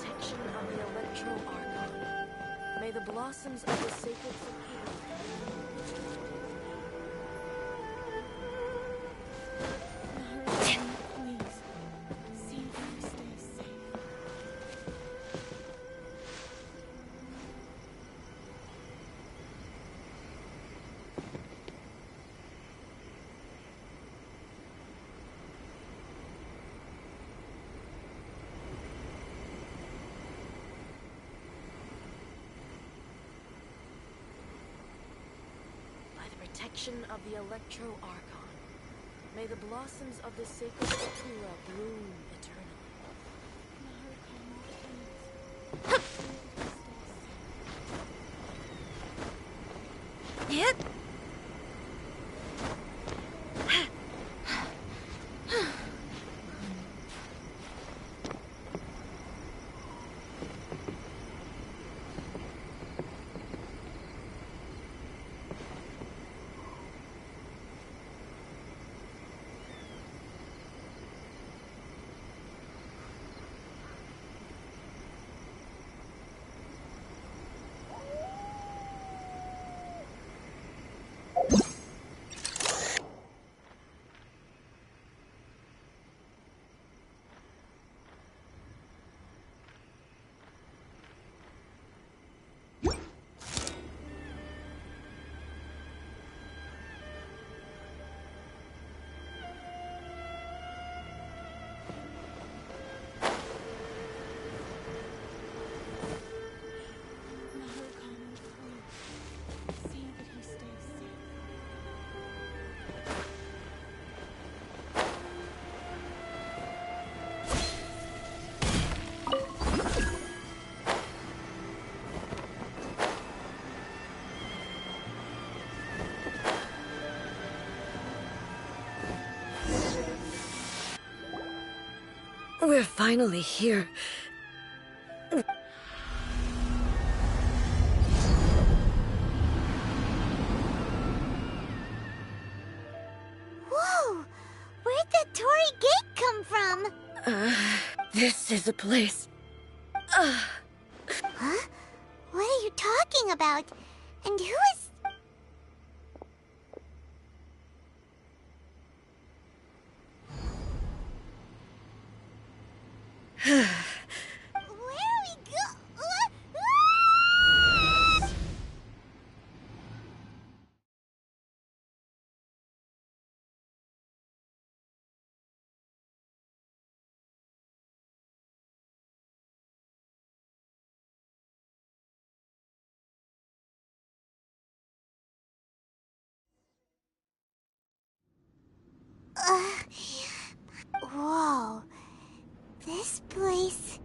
Speaker 10: Protection of the Electro Archon. May the blossoms of the sacred protection of the Electro Archon. May the blossoms of the sacred Sakura bloom eternally. Yep.
Speaker 13: We're finally here.
Speaker 3: Whoa! Where'd the Torii Gate come from?
Speaker 13: This is a place.
Speaker 3: Huh? What are you talking about? And who is...
Speaker 13: Uh,
Speaker 3: Where are we go? Whoa. This place...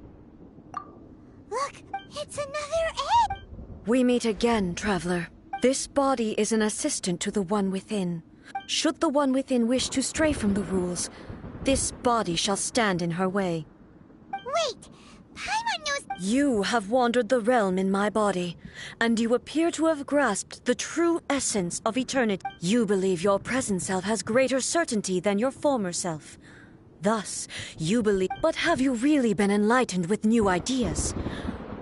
Speaker 3: Look, it's another egg!
Speaker 13: We meet again, traveler. This body is an assistant to the One Within. Should the One Within wish to stray from the rules, this body shall stand in her way.
Speaker 3: Wait! Paimon knows...
Speaker 13: You have wandered the realm in my body, and you appear to have grasped the true essence of eternity. You believe your present self has greater certainty than your former self. Thus, you believe... But have you really been enlightened with new ideas?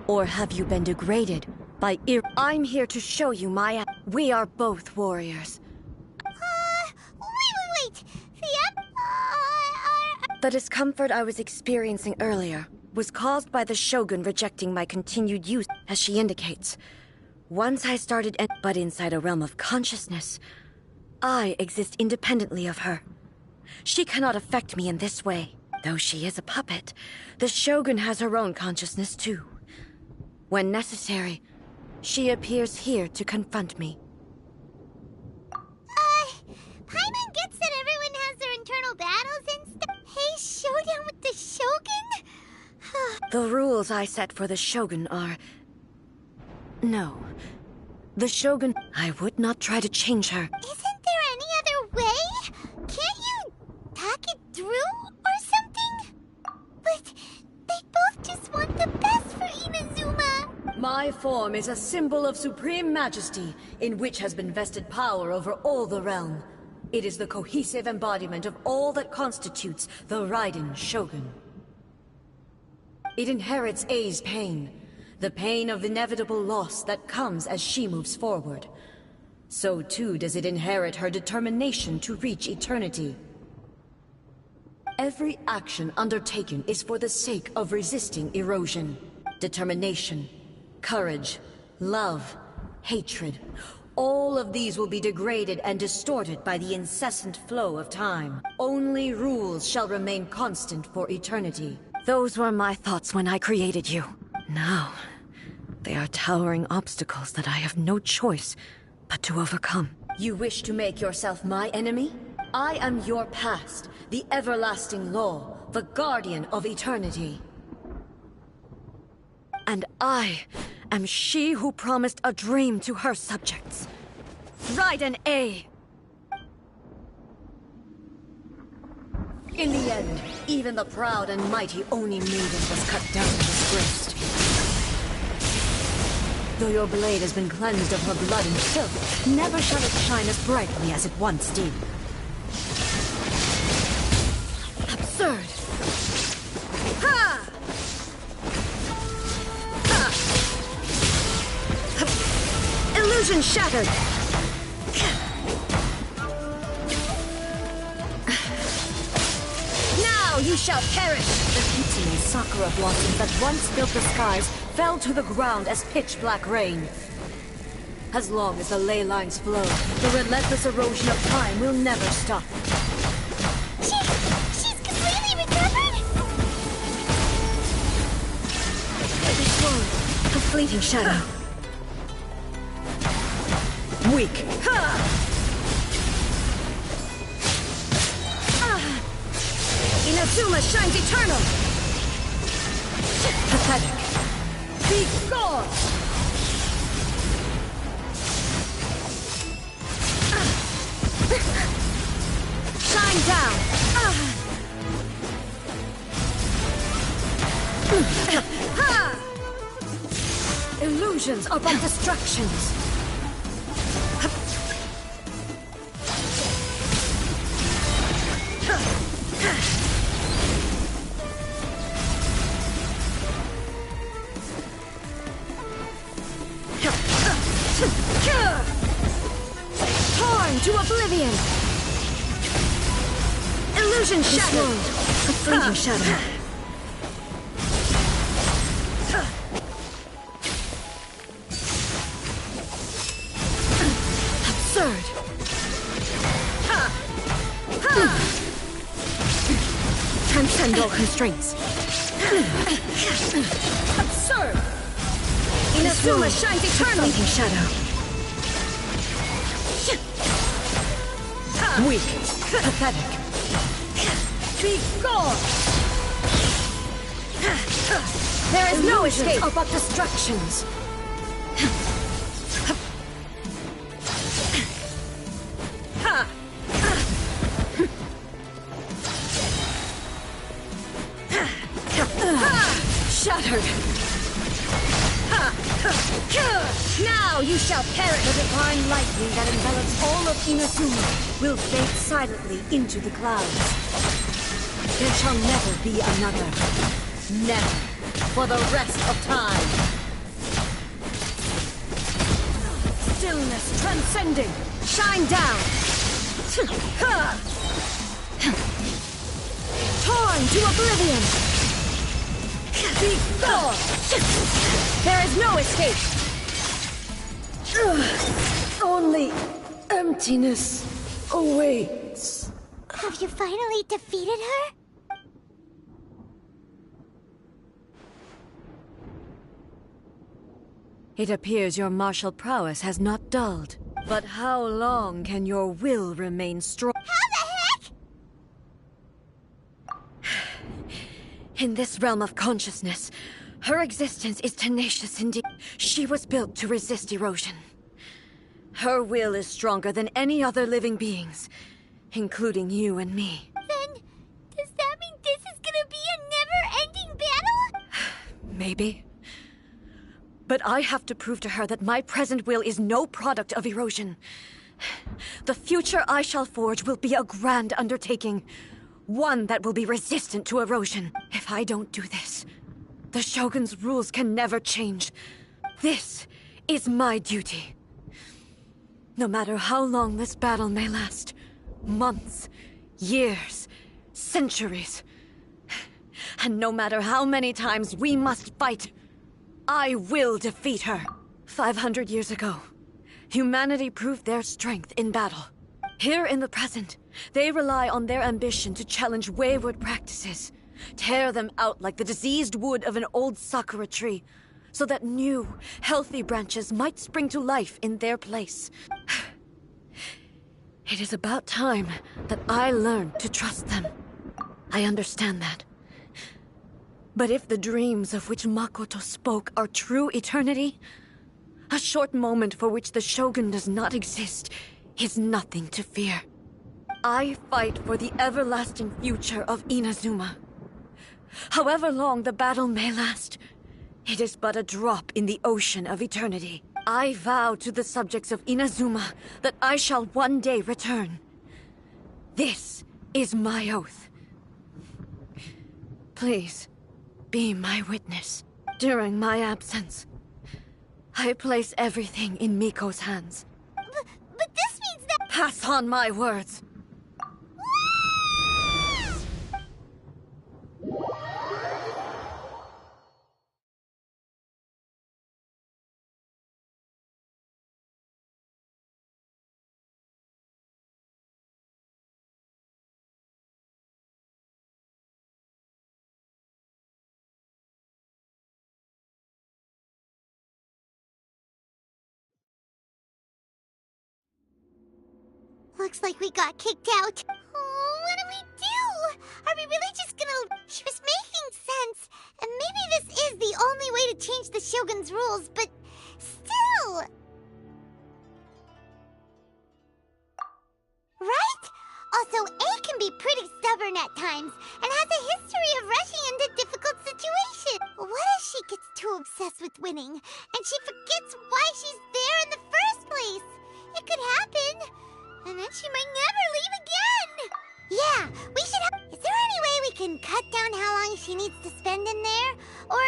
Speaker 13: Or have you been degraded by I'm here to show you my... We are both warriors. The discomfort I was experiencing earlier was caused by the Shogun rejecting my continued use, as she indicates. Once I started, but inside a realm of consciousness, I exist independently of her. She cannot affect me in this way. Though she is a puppet, the Shogun has her own consciousness too. When necessary, she appears here to confront me.
Speaker 3: Paimon gets that everyone has their internal battles and stuff. Hey, showdown with the Shogun?
Speaker 13: The rules I set for the Shogun are... No. The Shogun... I would not try to change her.
Speaker 3: Isn't there any other way? Can't you talk it through or something? But they both just want the best for Inazuma.
Speaker 13: My form is a symbol of supreme majesty, in which has been vested power over all the realm. It is the cohesive embodiment of all that constitutes the Raiden Shogun. It inherits Ei's pain, the pain of inevitable loss that comes as she moves forward. So too does it inherit her determination to reach eternity. Every action undertaken is for the sake of resisting erosion. Determination, courage, love, hatred. All of these will be degraded and distorted by the incessant flow of time. Only rules shall remain constant for eternity. Those were my thoughts when I created you. Now, they are towering obstacles that I have no choice but to overcome. You wish to make yourself my enemy? I am your past, the everlasting law, the guardian of eternity. And I am she who promised a dream to her subjects. Raiden A. In the end, even the proud and mighty Oni maiden was cut down and disgraced. Though your blade has been cleansed of her blood and filth, never shall it shine as brightly as it once did. Absurd! Ha! Illusion shattered! Now you shall perish! The fleeting sakura blossoms that once filled the skies fell to the ground as pitch-black rain. As long as the ley lines flow, the relentless erosion of time will never stop.
Speaker 3: She's completely recovered?
Speaker 13: It was one, a fleeting shadow. Weak. Inazuma shines eternal! Pathetic. Be gone! Shine down! Illusions are but distractions. Torn to oblivion! Illusion shattered! A fleeting shadow. Absurd! Transcend all constraints. Absurd! Inazuma shines eternal! Fleeting shadow. Weak. Pathetic. Be gone! There is no escape but destructions. Shattered. Now you shall perish. The divine lightning that envelops all of Inazuma will fade silently into the clouds. There shall never be another. Never. For the rest of time. Stillness transcending. Shine down. Torn
Speaker 2: Run to oblivion! Be gone! There is no escape! Only emptiness awaits.
Speaker 3: Have you finally defeated her?
Speaker 2: It appears your martial prowess has not dulled. But how long can your will remain strong?
Speaker 3: How the heck?
Speaker 2: In this realm of consciousness, her existence is tenacious indeed. She was built to resist erosion. Her will is stronger than any other living being's, including you and me.
Speaker 3: Then, does that mean this is gonna be a never-ending battle?
Speaker 2: Maybe. But I have to prove to her that my present will is no product of erosion. The future I shall forge will be a grand undertaking. One that will be resistant to erosion. If I don't do this, the Shogun's rules can never change. This is my duty. No matter how long this battle may last, months, years, centuries, and no matter how many times we must fight, I will defeat her. 500 years ago, humanity proved their strength in battle. Here in the present, they rely on their ambition to challenge wayward practices, tear them out like the diseased wood of an old sakura tree, so that new, healthy branches might spring to life in their place. It is about time that I learned to trust them. I understand that. But if the dreams of which Makoto spoke are true eternity, a short moment for which the Shogun does not exist is nothing to fear. I fight for the everlasting future of Inazuma. However long the battle may last, it is but a drop in the ocean of eternity. I vow to the subjects of Inazuma that I shall one day return. This is my oath. Please, be my witness. During my absence, I place everything in Miko's hands.
Speaker 3: But this means that—
Speaker 2: Pass on my words.
Speaker 3: Looks like we got kicked out. Oh, what do we do? Are we really just gonna— She was making sense. And maybe this is the only way to change the Shogun's rules, but still. Right? Also, A can be pretty stubborn at times and has a history of rushing into difficult situations. What if she gets too obsessed with winning and she forgets why she's there in the first place? It could happen. And then she might never leave again! Yeah, we should have— Is there any way we can cut down how long she needs to spend in there? Or,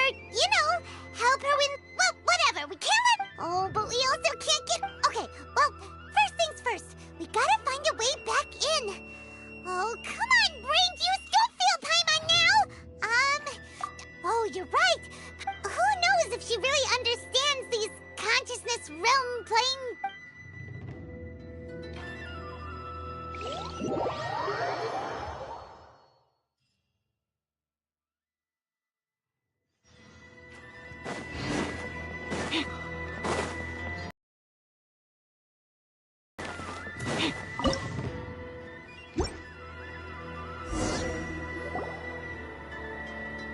Speaker 3: help her win— Well, whatever, we can't let— Oh, but we also can't get— Okay, well, first things first. We gotta find a way back in. Oh, come on, brain juice, don't feel Paimon now! Oh, you're right. Who knows if she really understands these consciousness realm playing—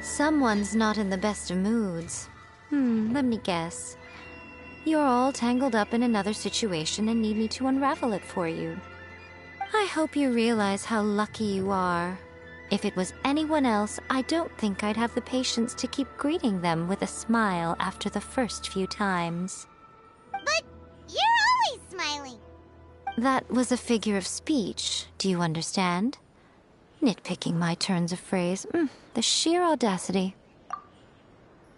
Speaker 6: Someone's not in the best of moods. Let me guess. You're all tangled up in another situation and need me to unravel it for you. I hope you realize how lucky you are. If it was anyone else, I don't think I'd have the patience to keep greeting them with a smile after the first few times.
Speaker 3: But you're always smiling.
Speaker 6: That was a figure of speech, do you understand? Nitpicking my turns of phrase. The sheer audacity.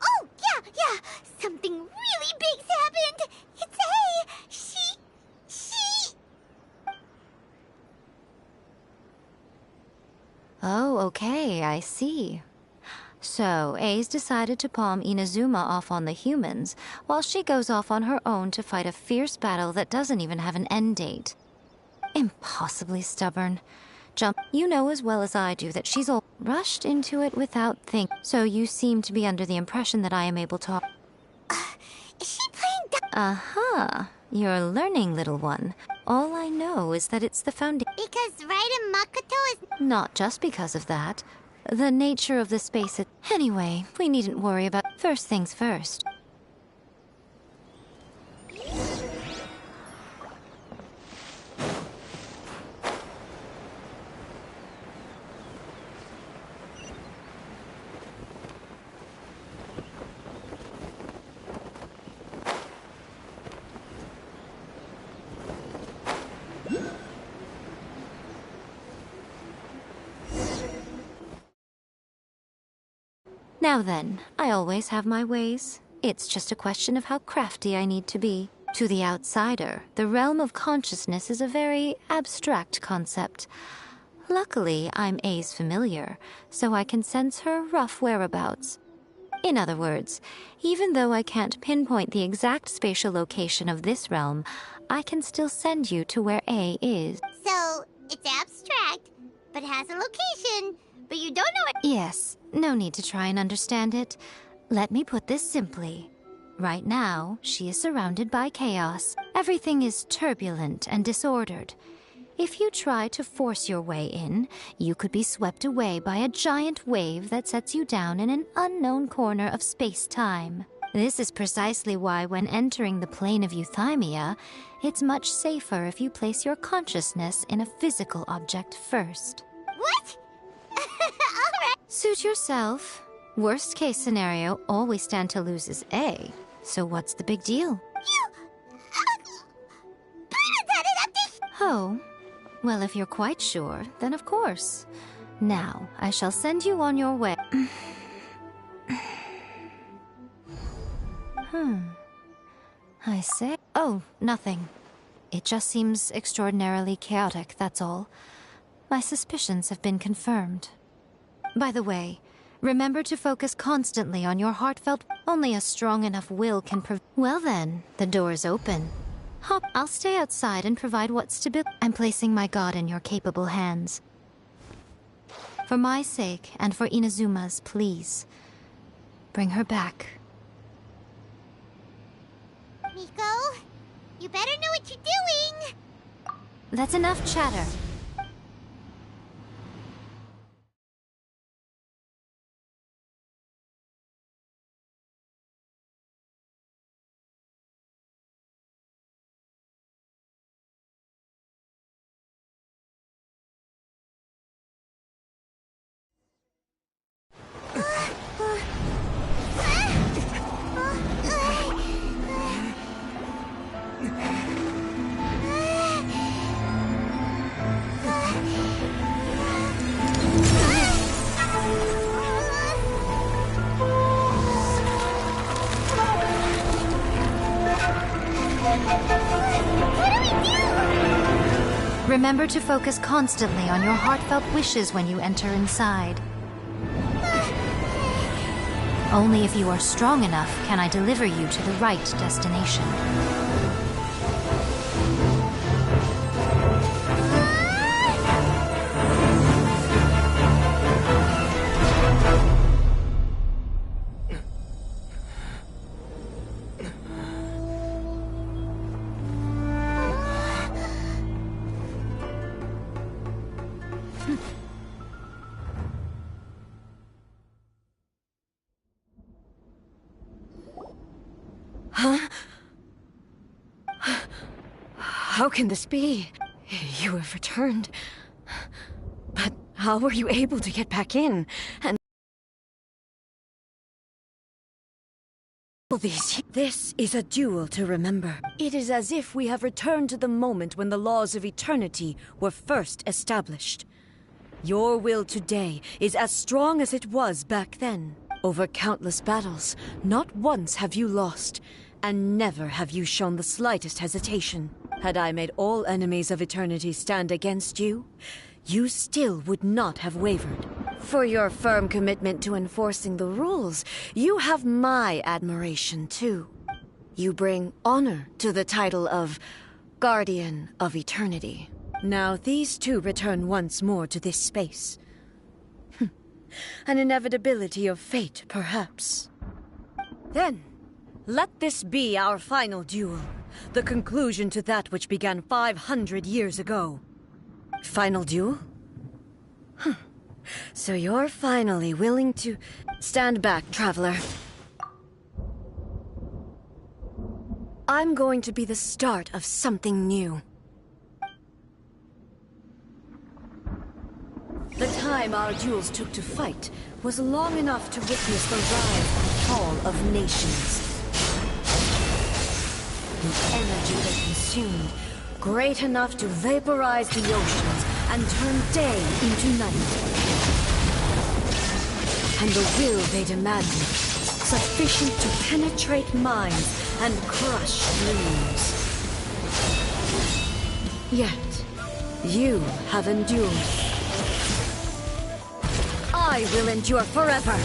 Speaker 3: Oh, yeah. Something really big's happened. It's A. She...
Speaker 6: Oh, okay, I see. So, A's decided to palm Inazuma off on the humans, while she goes off on her own to fight a fierce battle that doesn't even have an end date. Impossibly stubborn. Jump, you know as well as I do that she's all rushed into it without think. So you seem to be under the impression that I am able to...
Speaker 3: Is she playing
Speaker 6: Aha! You're learning, little one. All I know is that it's the foundation.
Speaker 3: Because Raiden Makoto is...
Speaker 6: Not just because of that. The nature of the space it... Anyway, we needn't worry about... First things first. Now then, I always have my ways. It's just a question of how crafty I need to be. To the outsider, the realm of consciousness is a very abstract concept. Luckily, I'm A's familiar, so I can sense her rough whereabouts. In other words, even though I can't pinpoint the exact spatial location of this realm, I can still send you to where A is.
Speaker 3: So, it's abstract, but has a location, but you don't know it.
Speaker 6: Yes, no need to try and understand it. Let me put this simply. Right now, she is surrounded by chaos. Everything is turbulent and disordered. If you try to force your way in, you could be swept away by a giant wave that sets you down in an unknown corner of space-time. This is precisely why when entering the plane of Euthymia, it's much safer if you place your consciousness in a physical object first.
Speaker 3: What? Alright.
Speaker 6: Suit yourself. Worst case scenario, all we stand to lose is A. So what's the big deal? Oh, well, if you're quite sure, then of course. Now, I shall send you on your way. I say... Oh, nothing. It just seems extraordinarily chaotic, that's all. My suspicions have been confirmed. By the way, remember to focus constantly on your heartfelt... Only a strong enough will can Well then, the door is open. Hop, I'll stay outside and provide what stability... I'm placing my god in your capable hands. For my sake, and for Inazuma's, please. Bring her back.
Speaker 3: Miko, you better know what you're doing!
Speaker 6: That's enough chatter. Remember to focus constantly on your heartfelt wishes when you enter inside. Only if you are strong enough can I deliver you to the right destination.
Speaker 13: Huh? How can this be? You have returned. But how were you able to get back in? And all these... This is a duel to remember. It is as if we have returned to the moment when the laws of eternity were first established. Your will today is as strong as it was back then. Over countless battles, not once have you lost, and never have you shown the slightest hesitation. Had I made all enemies of eternity stand against you,
Speaker 2: you still would not have wavered. For your firm commitment to enforcing the rules, you have my admiration too. You bring honor to the title of Guardian of Eternity. Now these two return once more to this space. An inevitability of fate, perhaps. Then, let this be our final duel. The conclusion to that which began 500 years ago. Final duel? So you're finally willing to... Stand back, traveler. I'm going to be the start of something new. The time our duels took to fight was long enough to witness the rise and fall of nations. The energy they consumed, great enough to vaporize the oceans and turn day into night. And the will they demanded, sufficient to penetrate minds and crush dreams. Yet, you have endured. I will endure forever.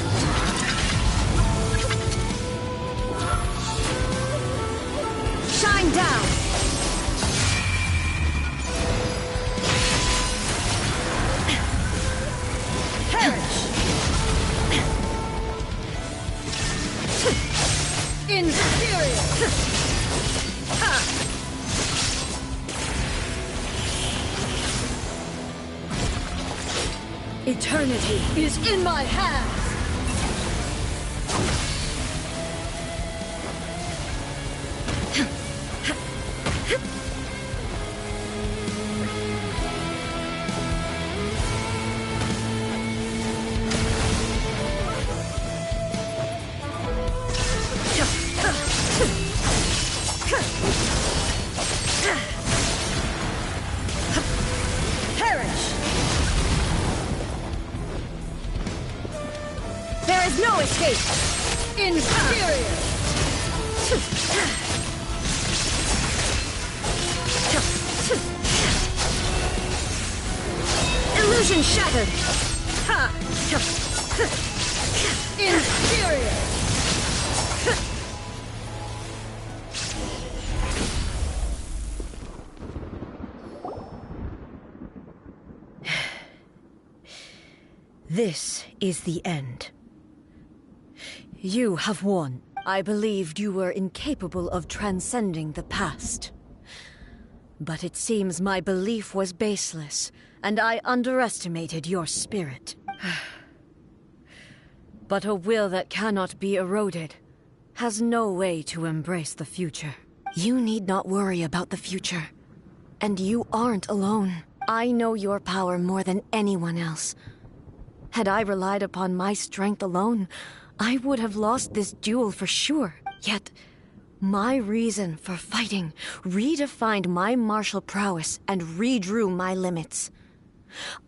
Speaker 2: Shine down! Perish! Inferior! Eternity is in my hands! No escape! Inferior! Illusion shattered! Inferior! This is the end. You have won. I believed you were incapable of transcending the past. But it seems my belief was baseless, and I underestimated your spirit. But a will that cannot be eroded has no way to embrace the future. You need not worry about the future. And you aren't alone. I know your power more than anyone else. Had I relied upon my strength alone, I would have lost this duel for sure. Yet, my reason for fighting redefined my martial prowess and redrew my limits.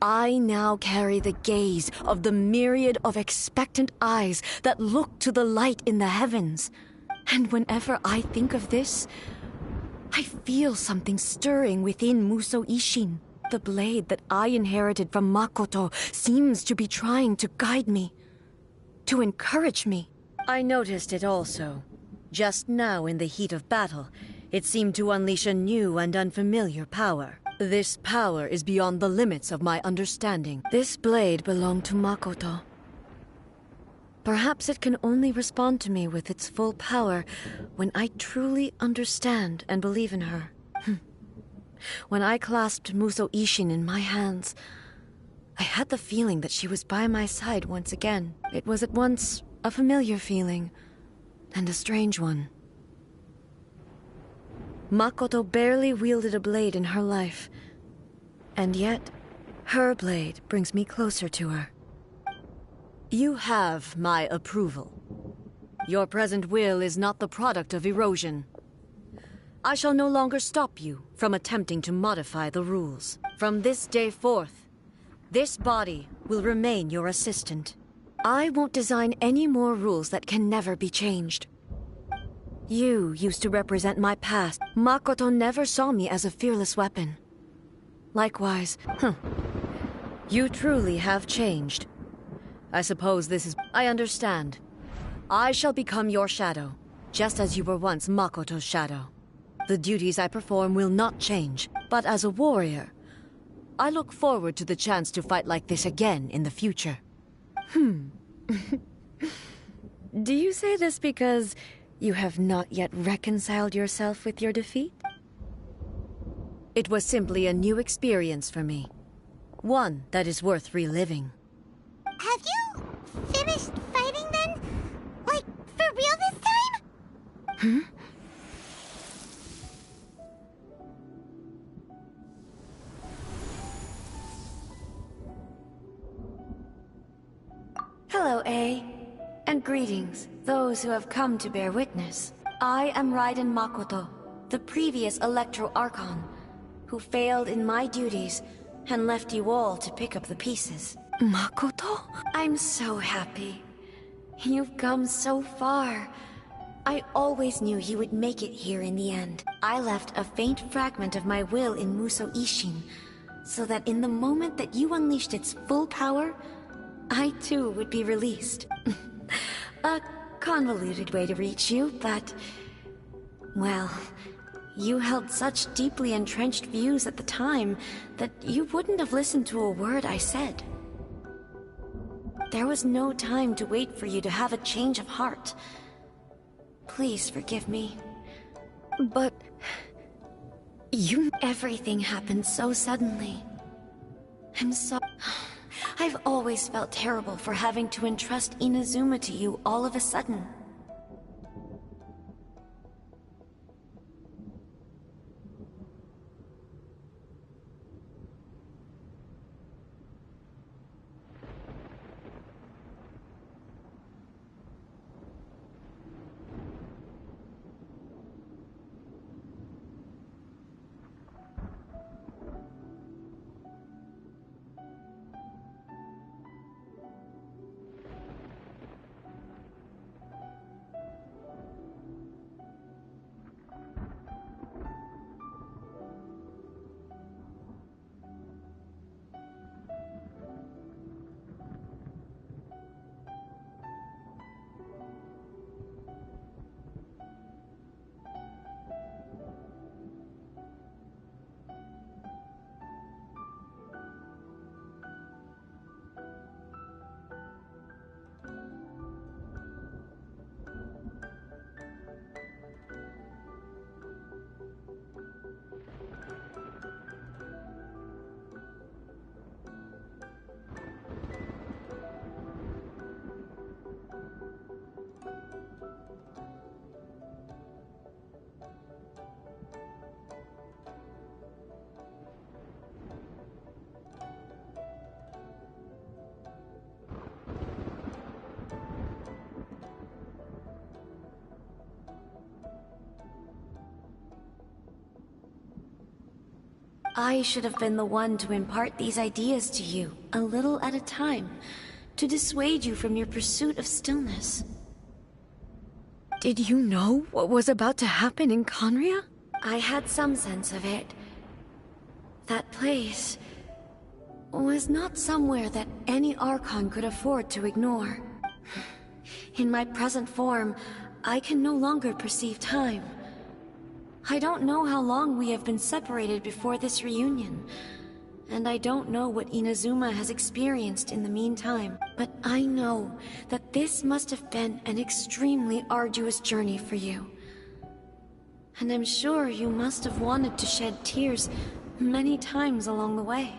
Speaker 2: I now carry the gaze of the myriad of expectant eyes that look to the light in the heavens. And whenever I think of this, I feel something stirring within Musou Ishin. The blade that I inherited from Makoto seems to be trying to guide me. To encourage me. I noticed it also. Just now in the heat of battle, it seemed to unleash a new and unfamiliar power. This power is beyond the limits of my understanding. This blade belonged to Makoto. Perhaps it can only respond to me with its full power when I truly understand and believe in her. When I clasped Musou Ishin in my hands, I had the feeling that she was by my side once again. It was at once a familiar feeling and a strange one. Makoto barely wielded a blade in her life, and yet her blade brings me closer to her. You have my approval. Your present will is not the product of erosion. I shall no longer stop you from attempting to modify the rules. From this day forth, this body will remain your assistant. I won't design any more rules that can never be changed. You used to represent my past. Makoto never saw me as a fearless weapon. Likewise,
Speaker 14: You truly have changed. I suppose this is... I understand. I shall become your shadow, just as you were once Makoto's shadow. The duties I perform will not change, but as a warrior, I look forward to the chance to fight like this again in the future. Do you say this because you have not yet reconciled yourself with your defeat? It was simply a new experience for me. One that is worth reliving.
Speaker 3: Have you finished fighting then? Like, for real this time?
Speaker 6: Hello, A. And greetings, those who have come to bear witness. I am Raiden Makoto, the previous Electro Archon, who failed in my duties and left you all to pick up the pieces. Makoto? I'm so happy. You've come so far. I always knew you would make it here in the end. I left a faint fragment of my will in Muso Ishin, so that in the moment that you unleashed its full power, I too would be released. A convoluted way to reach you, but... well, you held such deeply entrenched views at the time that you wouldn't have listened to a word I said. There was no time to wait for you to have a change of heart. Please forgive me. But... everything happened so suddenly. I'm so... I've always felt terrible for having to entrust Inazuma to you all of a sudden. I should have been the one to impart these ideas to you, a little at a time, to dissuade you from your pursuit of stillness. Did you know what was about to happen in Conria? I had some sense of it. That place was not somewhere that any Archon could afford to ignore. In my present form, I can no longer perceive time. I don't know how long we have been separated before this reunion, and I don't know what Inazuma has experienced in the meantime, but I know that this must have been an extremely arduous journey for you. And I'm sure you must have wanted to shed tears many times along the way.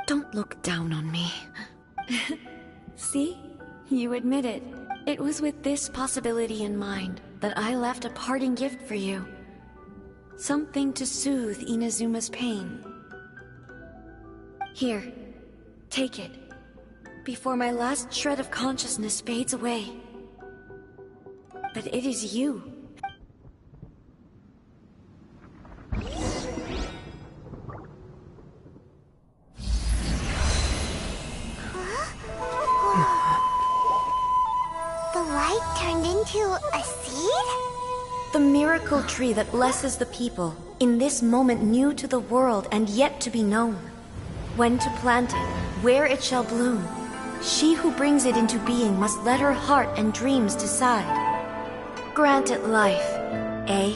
Speaker 6: Don't look down on me. See? You admit it. It was with this possibility in mind that I left a parting gift for you. Something to soothe Inazuma's pain. Here, take it, before my last shred of consciousness fades away. But it is you.
Speaker 3: The light turned into a seed?
Speaker 6: The miracle tree that blesses the people, in this moment new to the world and yet to be known.
Speaker 2: when to plant it, where it shall bloom. She who brings it into being must let her heart and dreams decide. Grant it life, eh?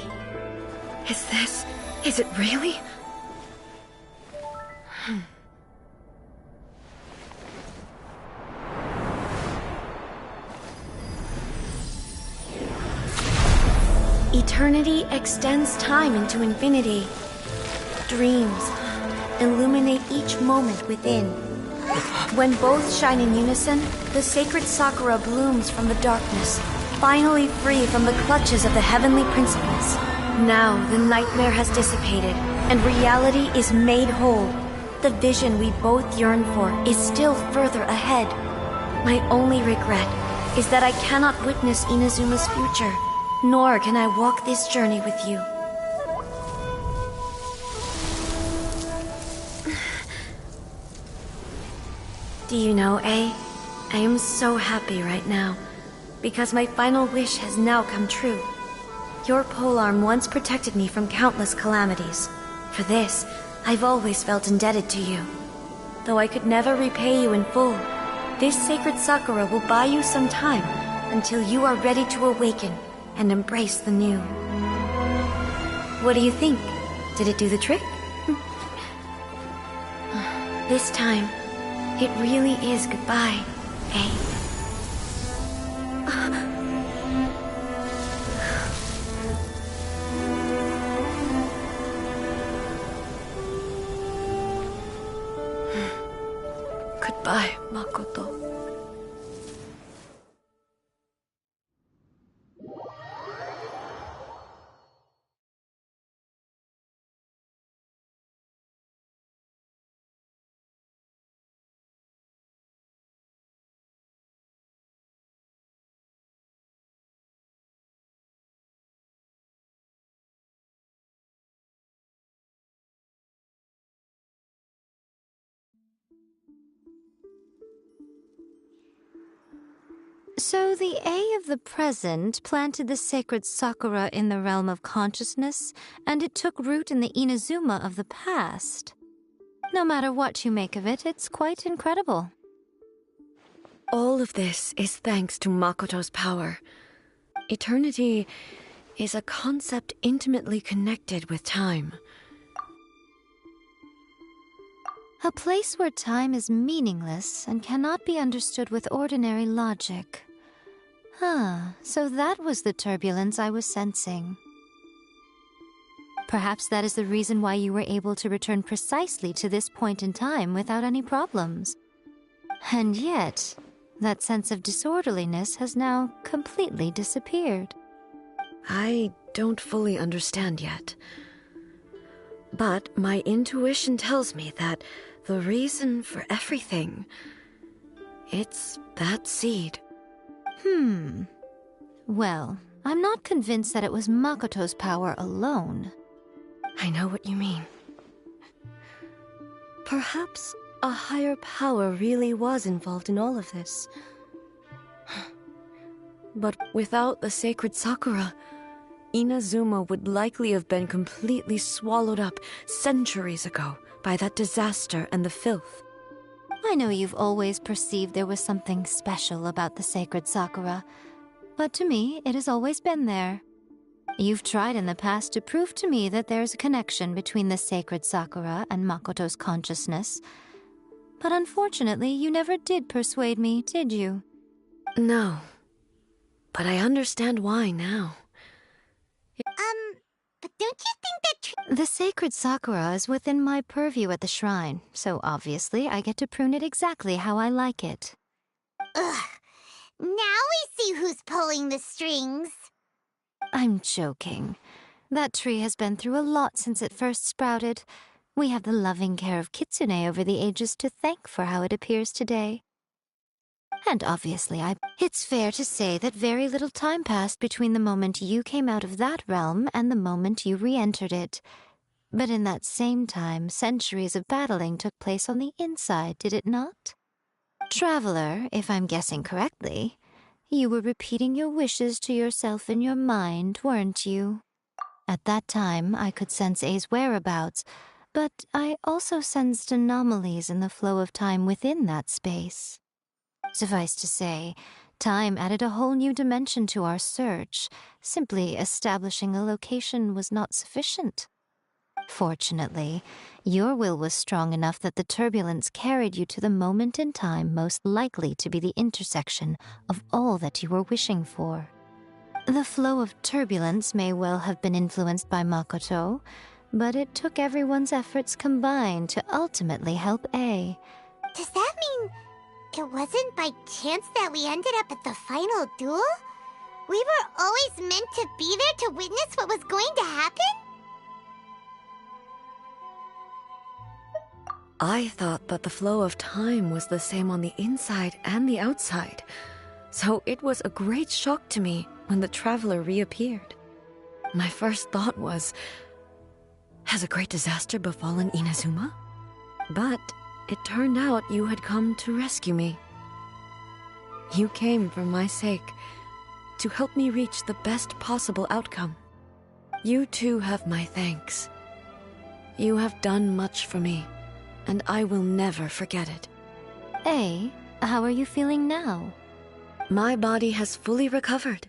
Speaker 14: Is it really?
Speaker 2: Eternity extends time into infinity. Dreams illuminate each moment within. When both shine in unison, the sacred Sakura blooms from the darkness, finally free from the clutches of the heavenly principles. Now the nightmare has dissipated, and reality is made whole. The vision we both yearn for is still further ahead. My only regret is that I cannot witness Inazuma's future, nor can I walk this journey with you. Do you know, A? I am so happy right now, because my final wish has now come true. Your polearm once protected me from countless calamities. For this, I've always felt indebted to you. Though I could never repay you in full, this sacred Sakura will buy you some time until you are ready to awaken and embrace the new. What do you think? Did it do the trick? This time, it really is goodbye, eh?
Speaker 14: Goodbye, Makoto.
Speaker 6: So the A of the present planted the sacred Sakura in the realm of consciousness, and it took root in the Inazuma of the past. No matter what you make of it, it's quite incredible.
Speaker 14: All of this is thanks to Makoto's power. Eternity is a concept intimately connected with time.
Speaker 6: A place where time is meaningless and cannot be understood with ordinary logic. So that was the turbulence I was sensing. Perhaps that is the reason why you were able to return precisely to this point in time without any problems. And yet, that sense of disorderliness has now completely disappeared.
Speaker 14: I don't fully understand yet. But my intuition tells me that the reason for everything, it's that seed.
Speaker 6: Well, I'm not convinced that it was Makoto's power alone.
Speaker 14: I know what you mean. Perhaps a higher power really was involved in all of this. But without the sacred Sakura, Inazuma would likely have been completely swallowed up centuries ago by that disaster and the filth.
Speaker 6: I know you've always perceived there was something special about the sacred Sakura, but to me, it has always been there. You've tried in the past to prove to me that there's a connection between the sacred Sakura and Makoto's consciousness, but unfortunately, you never did persuade me, did you?
Speaker 14: No, but I understand why now.
Speaker 3: But don't you think that
Speaker 6: The sacred Sakura is within my purview at the shrine, so obviously I get to prune it exactly how I like it.
Speaker 3: Ugh. Now we see who's pulling the strings.
Speaker 6: I'm joking. That tree has been through a lot since it first sprouted. We have the loving care of Kitsune over the ages to thank for how it appears today. And obviously, it's fair to say that very little time passed between the moment you came out of that realm and the moment you re-entered it. But in that same time, centuries of battling took place on the inside, did it not? Traveler, if I'm guessing correctly, you were repeating your wishes to yourself in your mind, weren't you? At that time, I could sense A's whereabouts, But I also sensed anomalies in the flow of time within that space. Suffice to say, time added a whole new dimension to our search. Simply establishing a location was not sufficient. Fortunately, your will was strong enough that the turbulence carried you to the moment in time most likely to be the intersection of all that you were wishing for. The flow of turbulence may well have been influenced by Makoto, but it took everyone's efforts combined to ultimately help A.
Speaker 3: Does that mean it wasn't by chance that we ended up at the final duel? We were always meant to be there to witness what was going to happen?
Speaker 14: I thought that the flow of time was the same on the inside and the outside, so it was a great shock to me when the traveler reappeared. My first thought was, has a great disaster befallen Inazuma? But it turned out you had come to rescue me. You came for my sake, to help me reach the best possible outcome. You too have my thanks. You have done much for me, and I will never forget it.
Speaker 6: A, how are you feeling now?
Speaker 14: My body has fully recovered,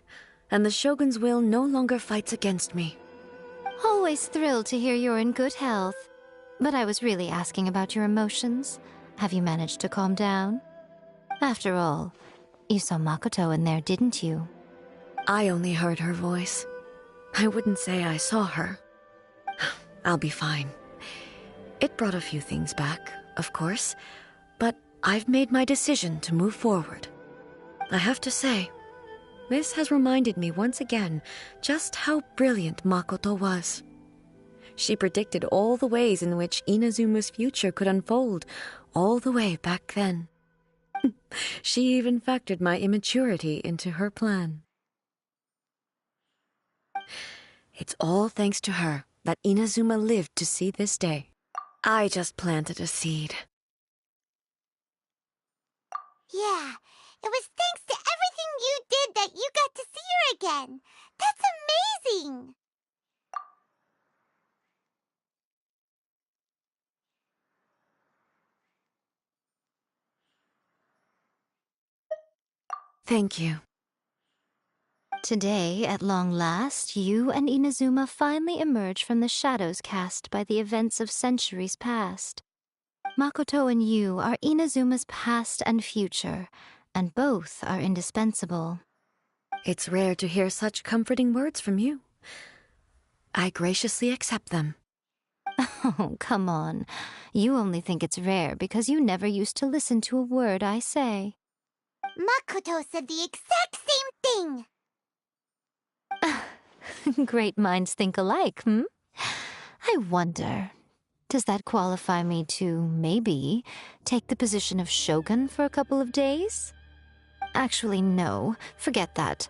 Speaker 14: and the Shogun's will no longer fights against me.
Speaker 6: Always thrilled to hear you're in good health. But I was really asking about your emotions. Have you managed to calm down? After all, you saw Makoto in there, didn't you?
Speaker 14: I only heard her voice. I wouldn't say I saw her. I'll be fine. It brought a few things back, of course, but I've made my decision to move forward. I have to say, this has reminded me once again just how brilliant Makoto was. She predicted all the ways in which Inazuma's future could unfold, all the way back then. She even factored my immaturity into her plan. It's all thanks to her that Inazuma lived to see this day. I just planted a seed.
Speaker 3: Yeah, it was thanks to everything you did that you got to see her again. That's amazing!
Speaker 14: Thank you.
Speaker 6: Today, at long last, you and Inazuma finally emerge from the shadows cast by the events of centuries past. Makoto and you are Inazuma's past and future, and both are indispensable.
Speaker 14: It's rare to hear such comforting words from you. I graciously accept them.
Speaker 6: Oh, come on. You only think it's rare because you never used to listen to a word I say.
Speaker 3: Makoto said the exact same thing!
Speaker 6: Great minds think alike, hmm? I wonder, does that qualify me to, maybe, take the position of Shogun for a couple of days? Actually, no. Forget that.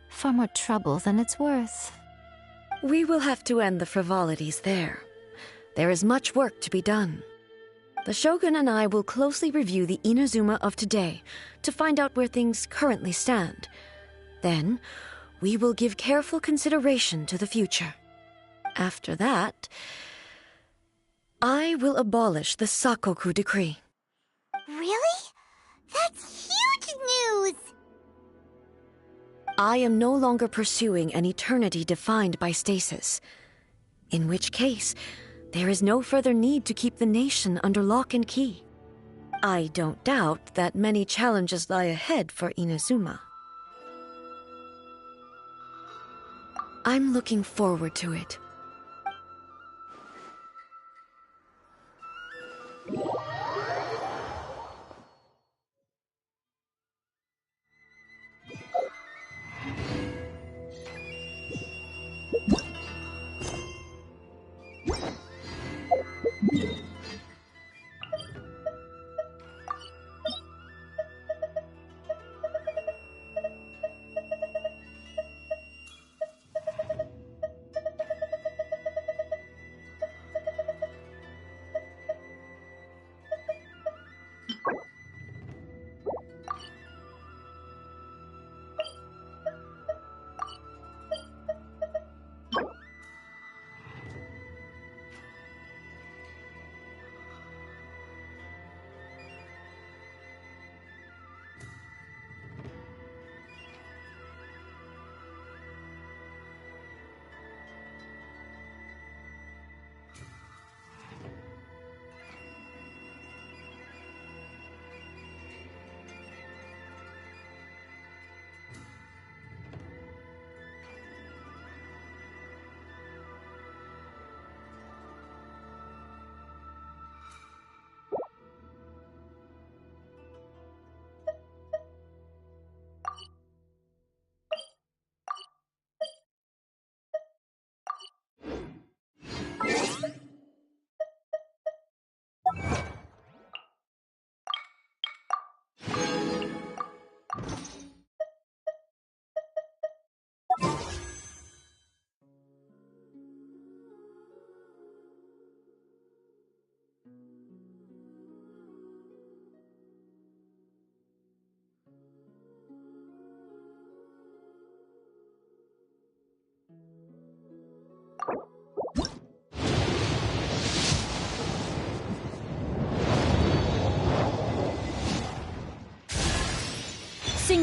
Speaker 6: Far more trouble than it's worth.
Speaker 14: We will have to end the frivolities there. There is much work to be done. The Shogun and I will closely review the Inazuma of today to find out where things currently stand. Then, we will give careful consideration to the future. After that, I will abolish the Sakoku decree.
Speaker 3: Really? That's huge news!
Speaker 14: I am no longer pursuing an eternity defined by stasis. In which case, there is no further need to keep the nation under lock and key. I don't doubt that many challenges lie ahead for Inazuma. I'm looking forward to it.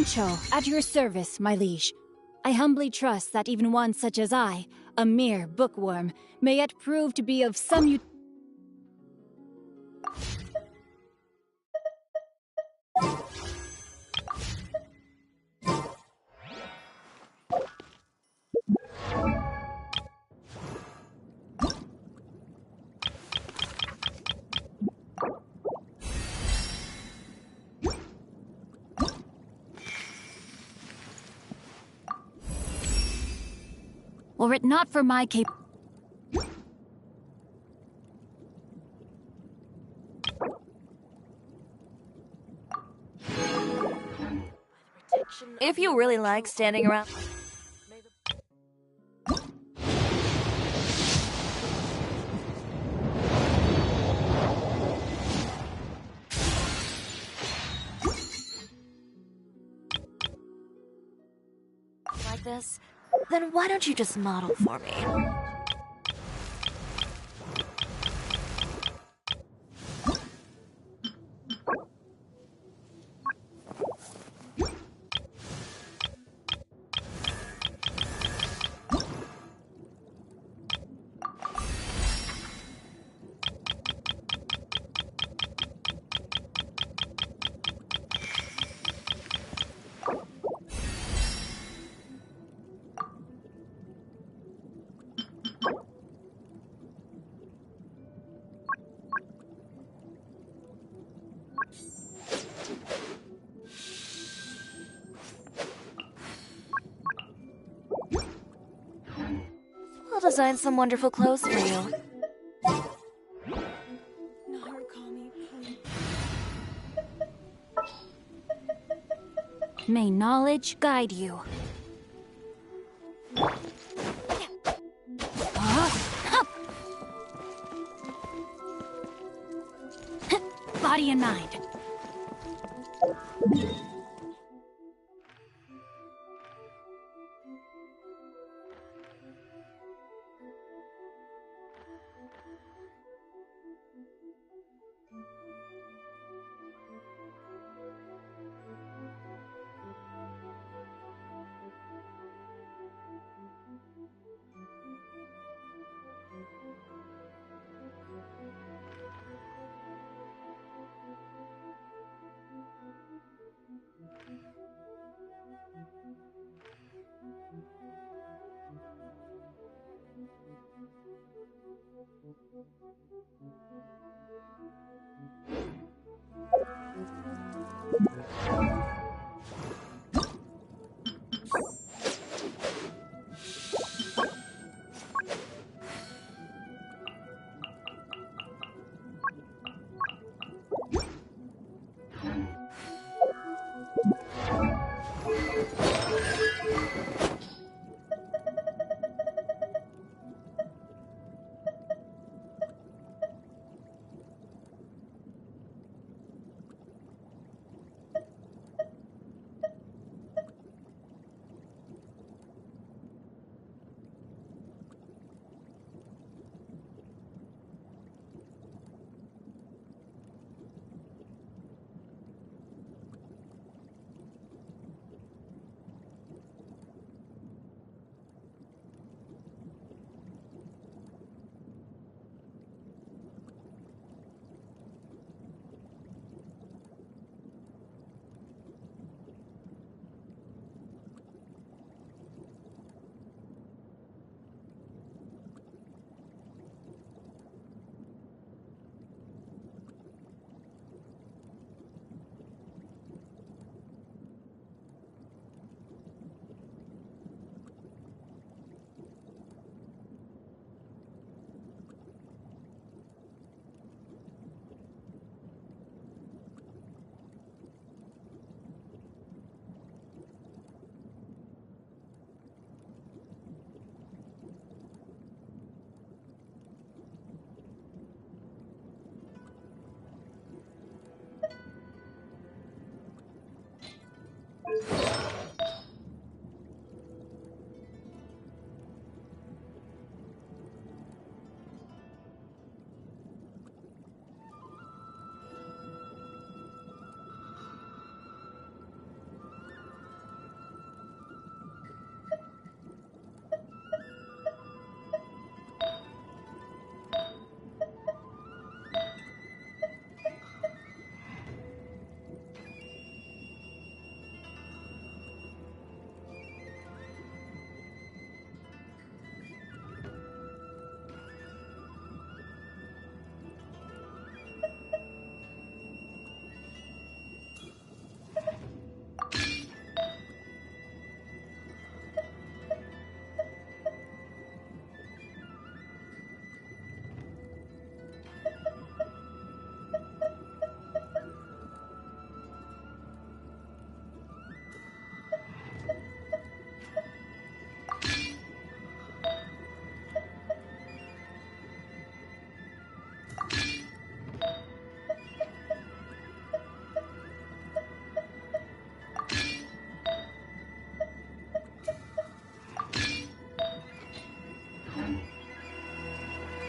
Speaker 15: Juncho, at your service, my liege. I humbly trust that even one such as I, a mere bookworm, may yet prove to be of some use. Were it not for my
Speaker 10: If you really like standing around... like this, then why don't you just model for me? I'll design some wonderful clothes for you.
Speaker 15: May knowledge guide you. Body and mind.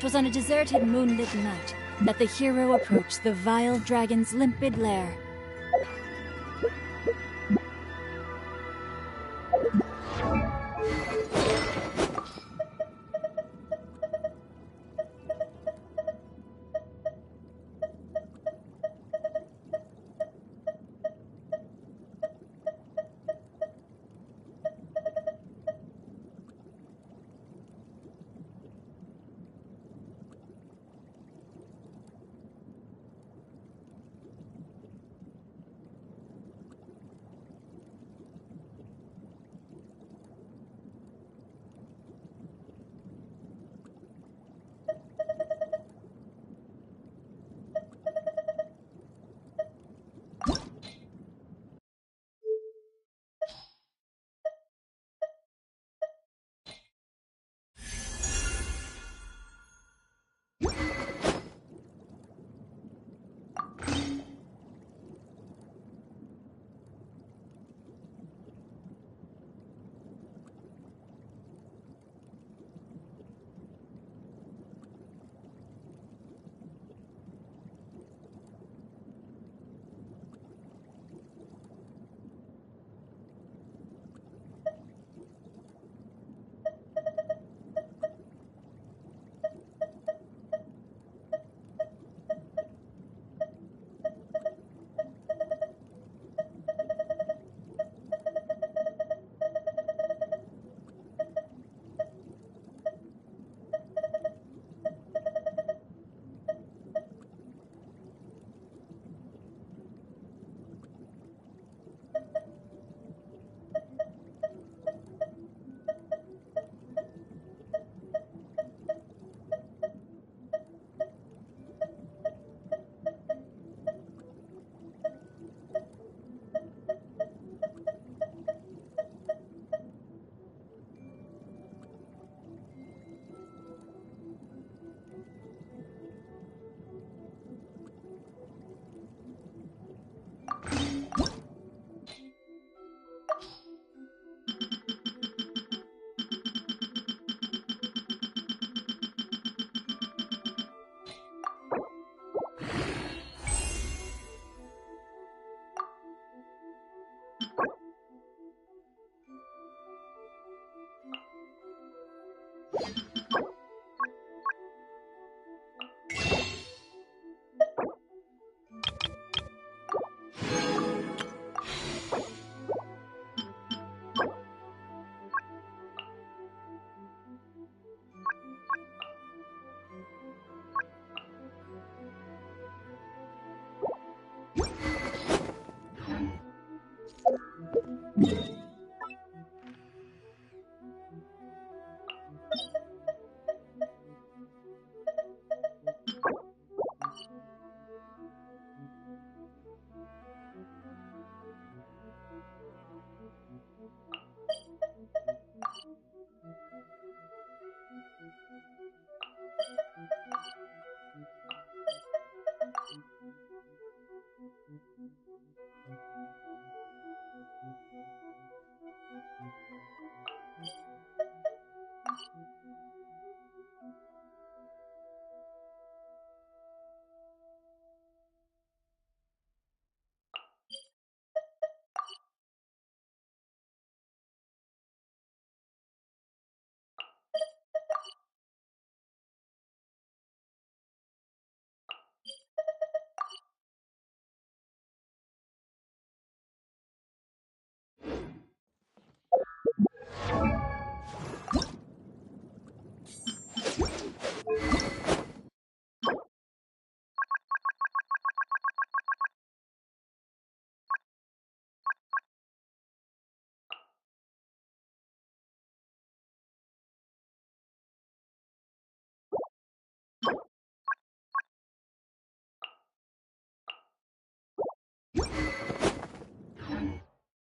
Speaker 15: 'Twas on a deserted moonlit night that the hero approached the vile dragon's limpid lair.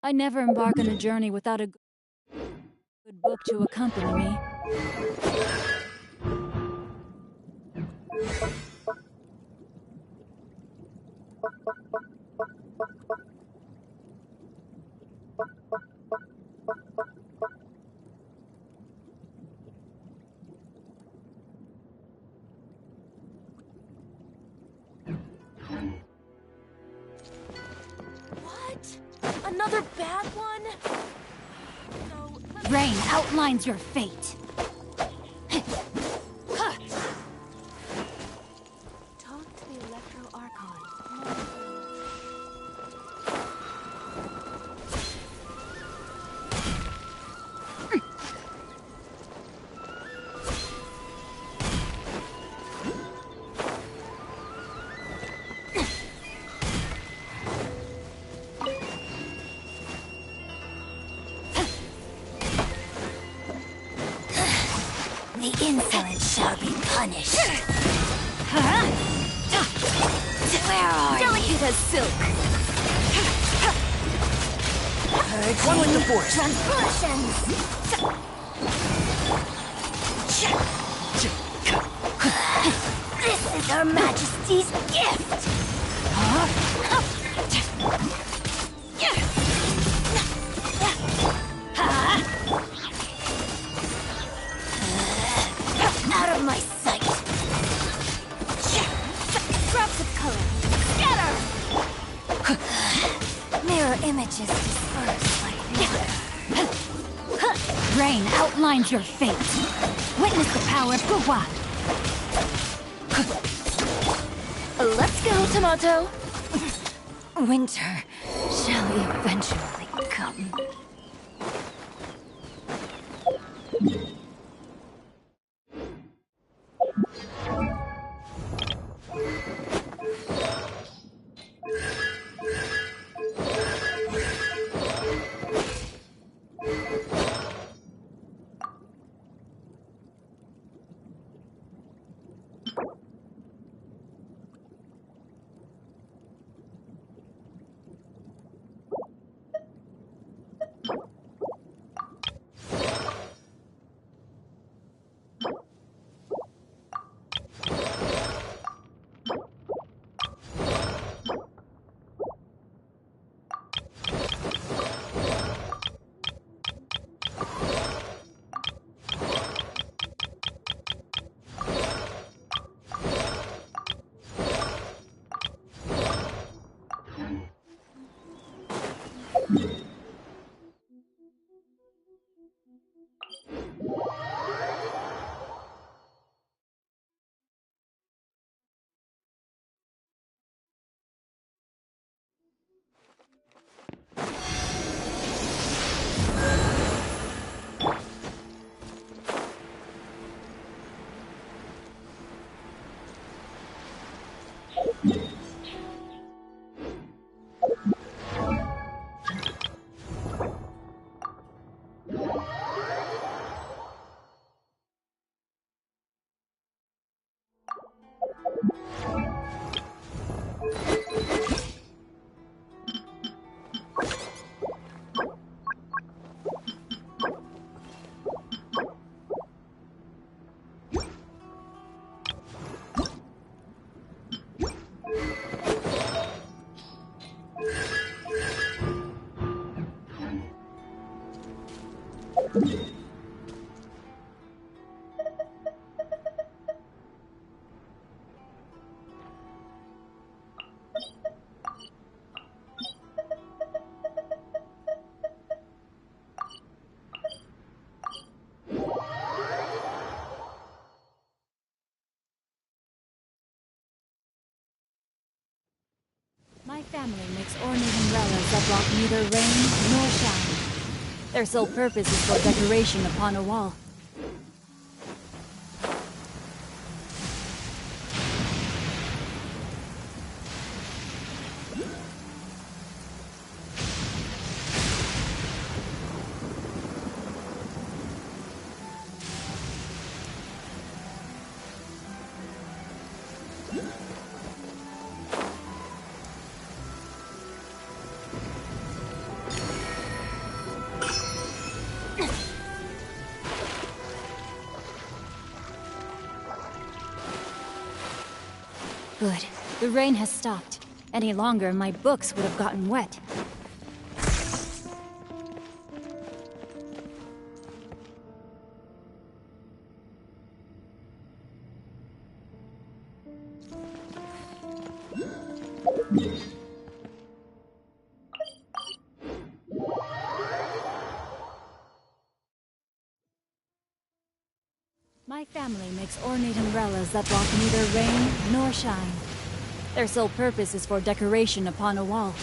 Speaker 15: I never embark on a journey without a good book to accompany me.
Speaker 10: Another bad one?
Speaker 15: Rain outlines your fate.
Speaker 10: Talk to the Electro Archon.
Speaker 15: The insolent shall be punished. Where are
Speaker 10: Delicate as silk.
Speaker 1: One with the force.
Speaker 15: Transgressions! This is Her Majesty's gift! Out of my sight! Drops of color! Scatter! Mirror images disperse like water. Rain outlines your fate. Witness the power of Guwa.
Speaker 10: Let's go, Tomato.
Speaker 15: Winter shall eventually come. My family makes ornate umbrellas that block neither rain nor shine. Their sole purpose is for decoration upon a wall. Good. The rain has stopped. Any longer, my books would have gotten wet. My family makes ornate umbrellas that block neither rain nor shine. Their sole purpose is for decoration upon a wall.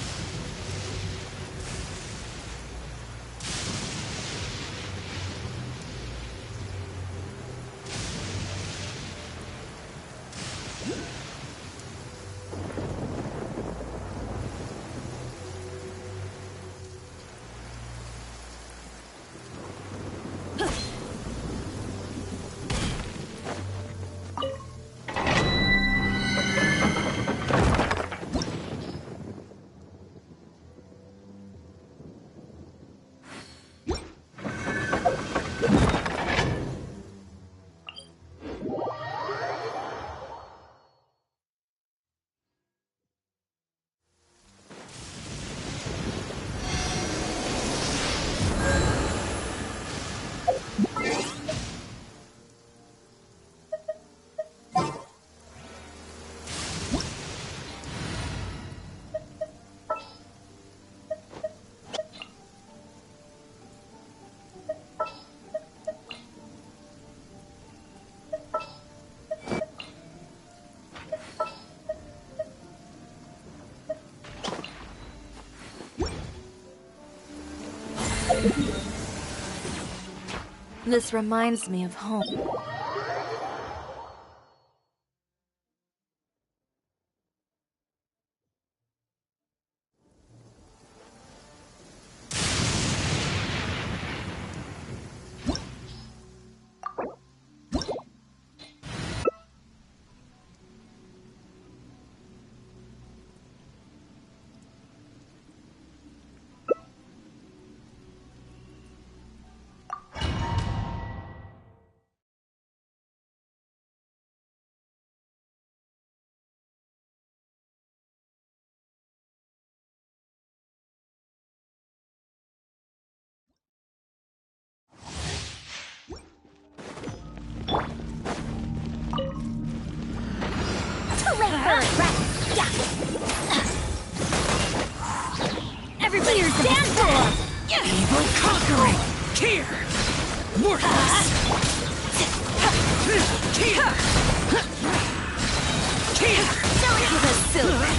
Speaker 10: This reminds me of home.
Speaker 15: Everybody stand for!
Speaker 9: Evil conquering! Here! Worthless! Here! Here!
Speaker 10: Don't give us silver!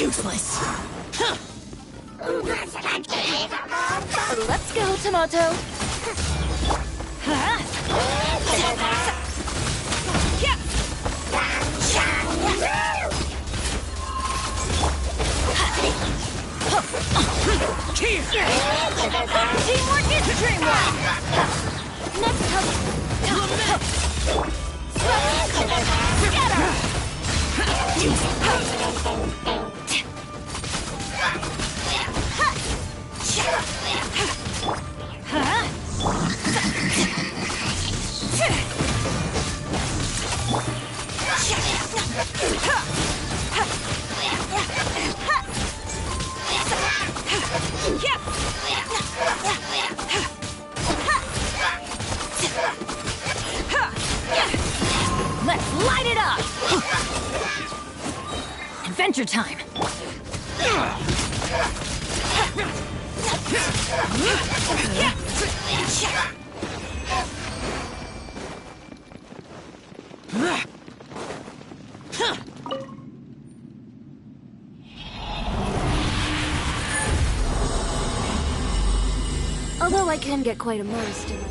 Speaker 9: Useless!
Speaker 10: Let's go, Tomato!
Speaker 15: Teamwork is dreamwork!
Speaker 10: Next up!
Speaker 15: Let's light it up! Adventure time!
Speaker 10: Although I can get quite immersed in it.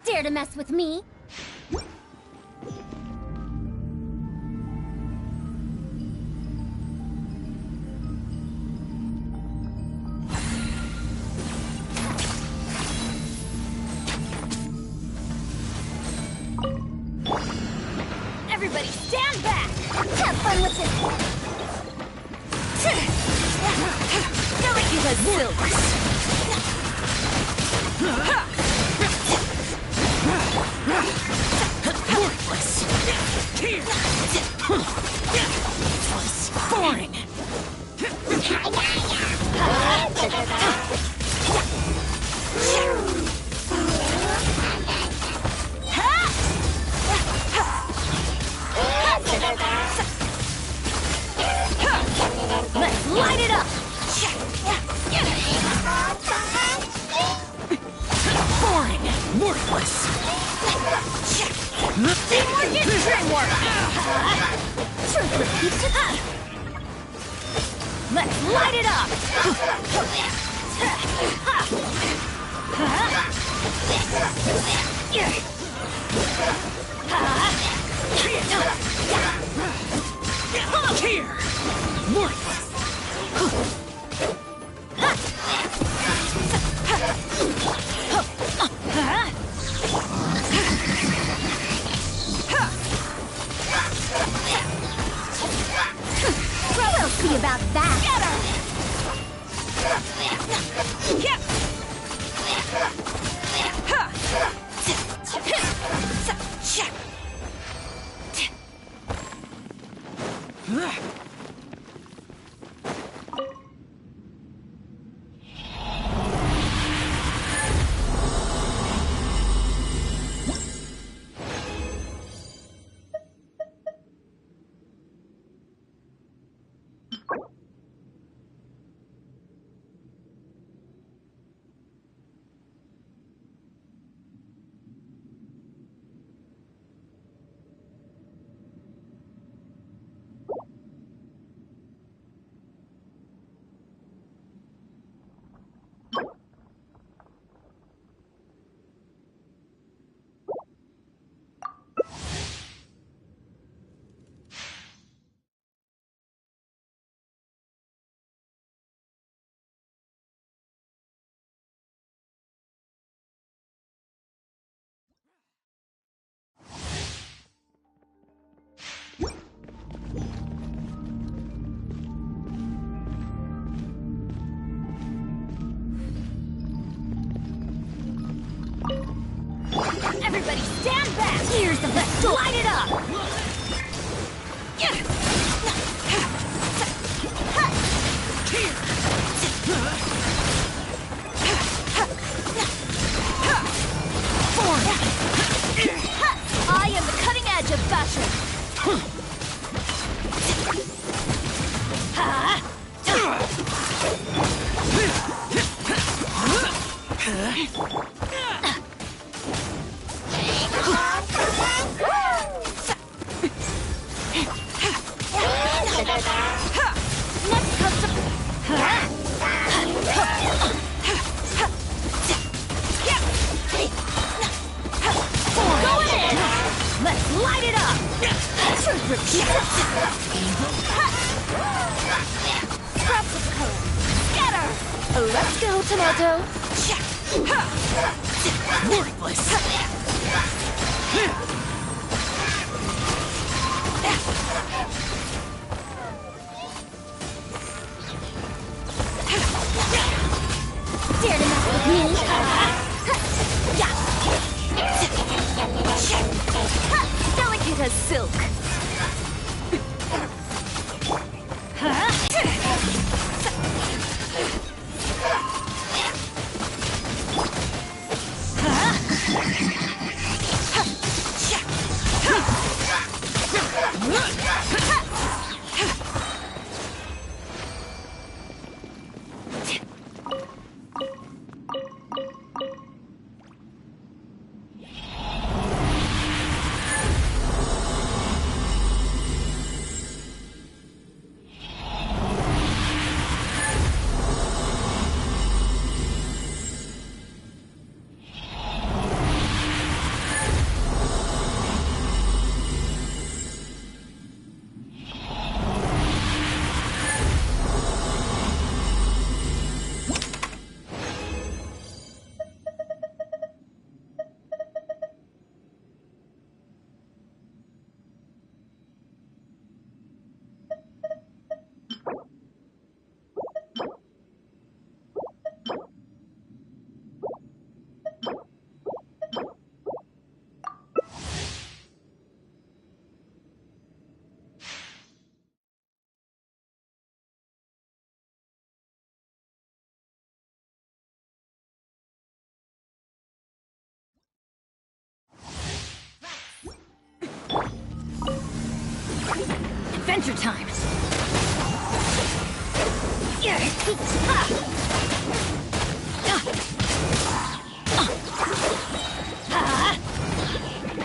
Speaker 15: Dare to mess with me? stand back! Have fun with this!
Speaker 10: Delicate as silk!
Speaker 9: Worthless! Here! Useless! Boring!
Speaker 15: Let's light it up!
Speaker 9: Boring! Worthless!
Speaker 15: Teamwork is dreamwork! Let's light it up!
Speaker 9: Here! Worthless!
Speaker 15: We'll see about that!
Speaker 9: Get her!
Speaker 15: Everybody stand back! Here's the let's light it up!
Speaker 10: I am the cutting edge of fashion!
Speaker 15: Next customer... Going in! Let's light it up!
Speaker 10: Scraps of code! Get her! Let's go, Tomato!
Speaker 9: Worthless!
Speaker 15: Dare to mess with me?
Speaker 10: Delicate as silk!
Speaker 15: Adventure time!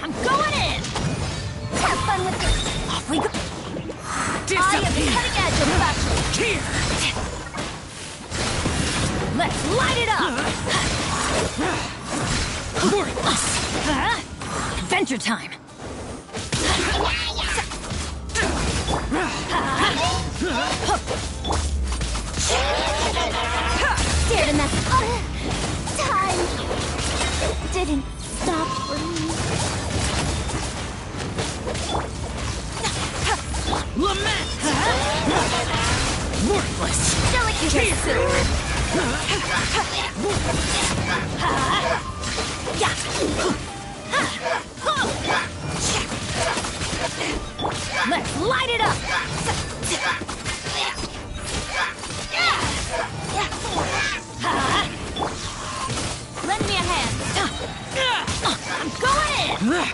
Speaker 15: I'm going in! Have fun with this! Off we go! I am the cutting edge of fashion! Here! Let's light it up! Worthless! Adventure time! Scared enough.
Speaker 3: Time didn't stop for me.
Speaker 15: Lament! Worthless! Delicate as silk! Let's light it up! Lend me a hand! I'm going in!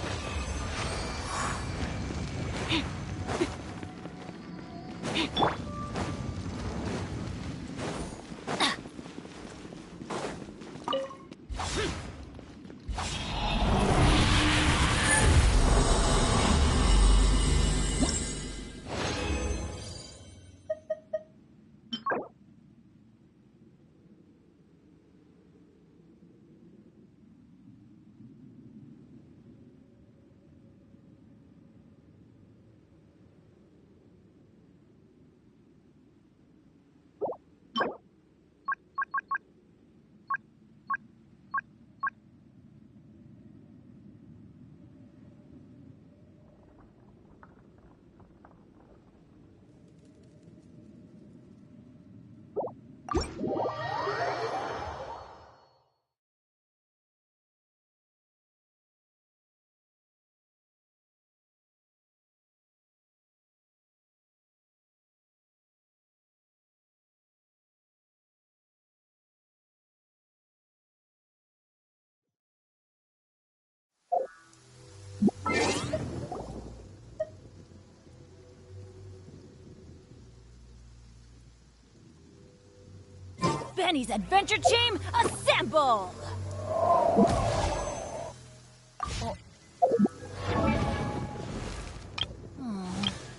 Speaker 15: Benny's adventure team, assemble!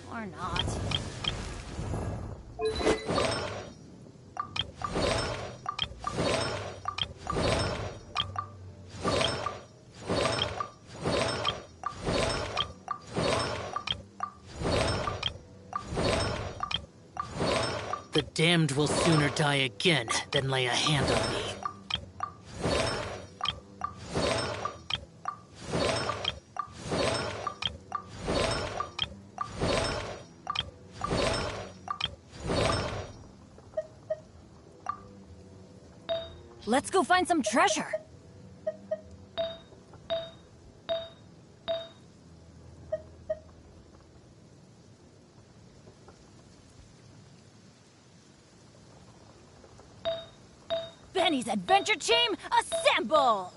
Speaker 15: Or not.
Speaker 16: The damned will sooner die again than lay a hand on me.
Speaker 15: Let's go find some treasure! Benny's adventure team, assemble!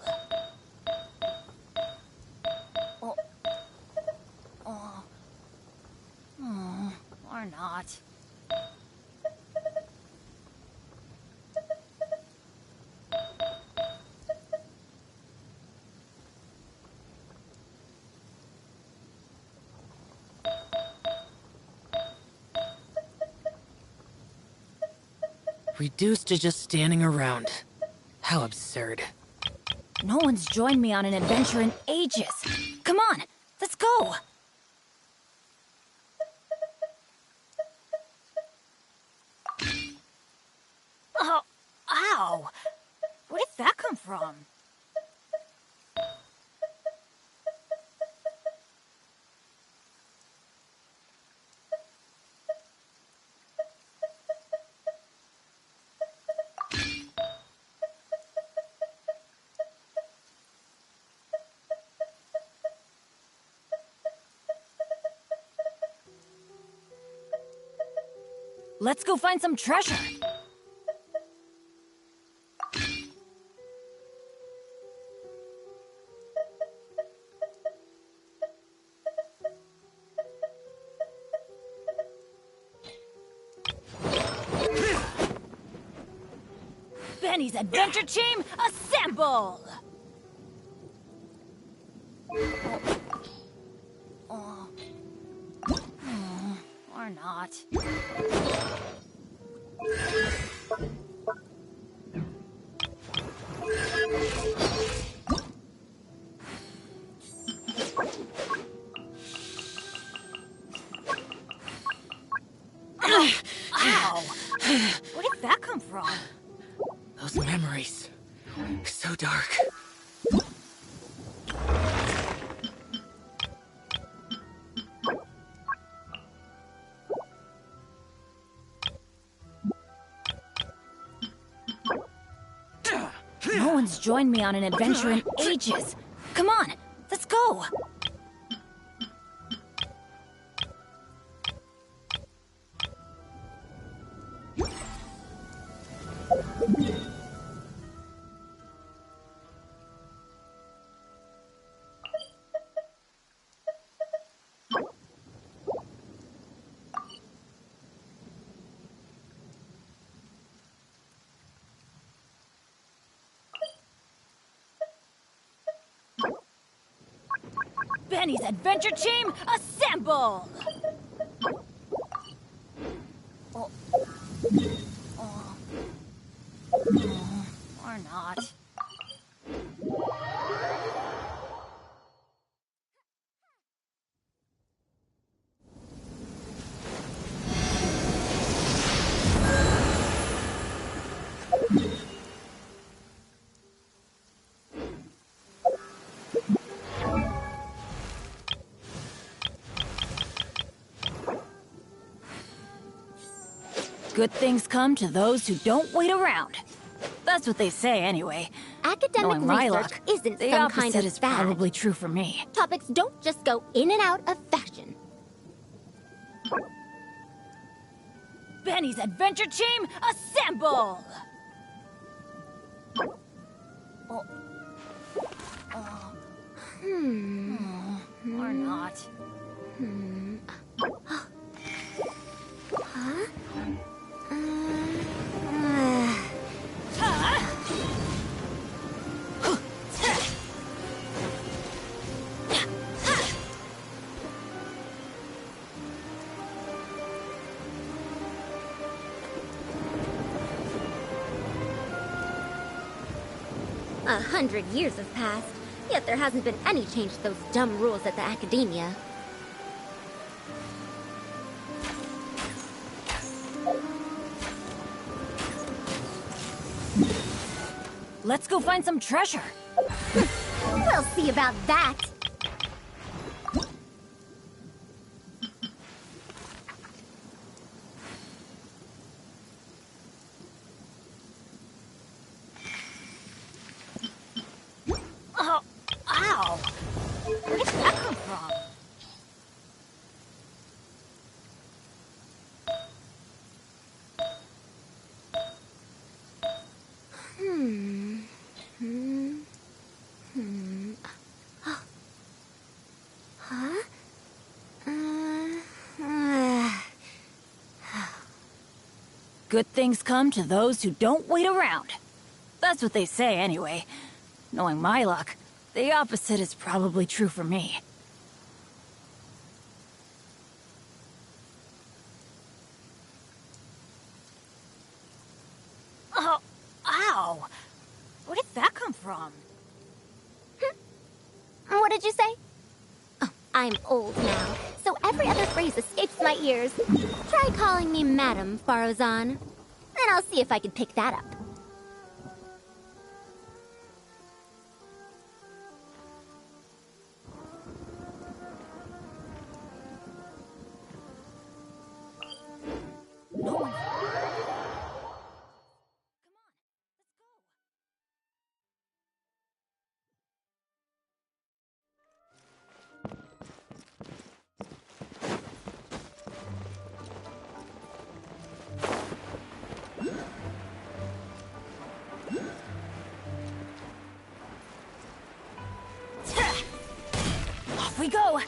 Speaker 15: Or not.
Speaker 16: Reduced to just standing around. How absurd.
Speaker 15: No one's joined me on an adventure in ages. Come on, let's go! Oh, ow! Where did that come from? Let's go find some treasure! Benny's adventure team, assemble! Or not. Ow! Where did that come from?
Speaker 16: Those memories. So dark.
Speaker 15: No one's joined me on an adventure in ages. Come on, let's go! Benny's adventure team, assemble! Or not. Good things come to those who don't wait around. That's what they say, anyway.
Speaker 3: Academic
Speaker 15: Knowing my
Speaker 3: research
Speaker 15: luck,
Speaker 3: isn't
Speaker 15: the
Speaker 3: some
Speaker 15: opposite
Speaker 3: kind of
Speaker 15: is
Speaker 3: fad.
Speaker 15: probably true for me.
Speaker 3: Topics don't just go in and out of fashion.
Speaker 15: Benny's adventure team, assemble! Or not.
Speaker 3: Huh?
Speaker 17: A 100 years have passed, yet there hasn't been any change to those dumb rules at the Academia.
Speaker 15: Let's go find some treasure.
Speaker 3: We'll see about that.
Speaker 15: Oh, ow! Where did that come from?
Speaker 3: Huh?
Speaker 15: Good things come to those who don't wait around. That's what they say, anyway. Knowing my luck, the opposite is probably true for me. Oh, ow! Where did that come from?
Speaker 3: What did you say? Oh, I'm old now, so every other phrase escapes my ears. Try calling me Madam, Farozan. Then I'll see if I can pick that up.
Speaker 15: No one... Off we go!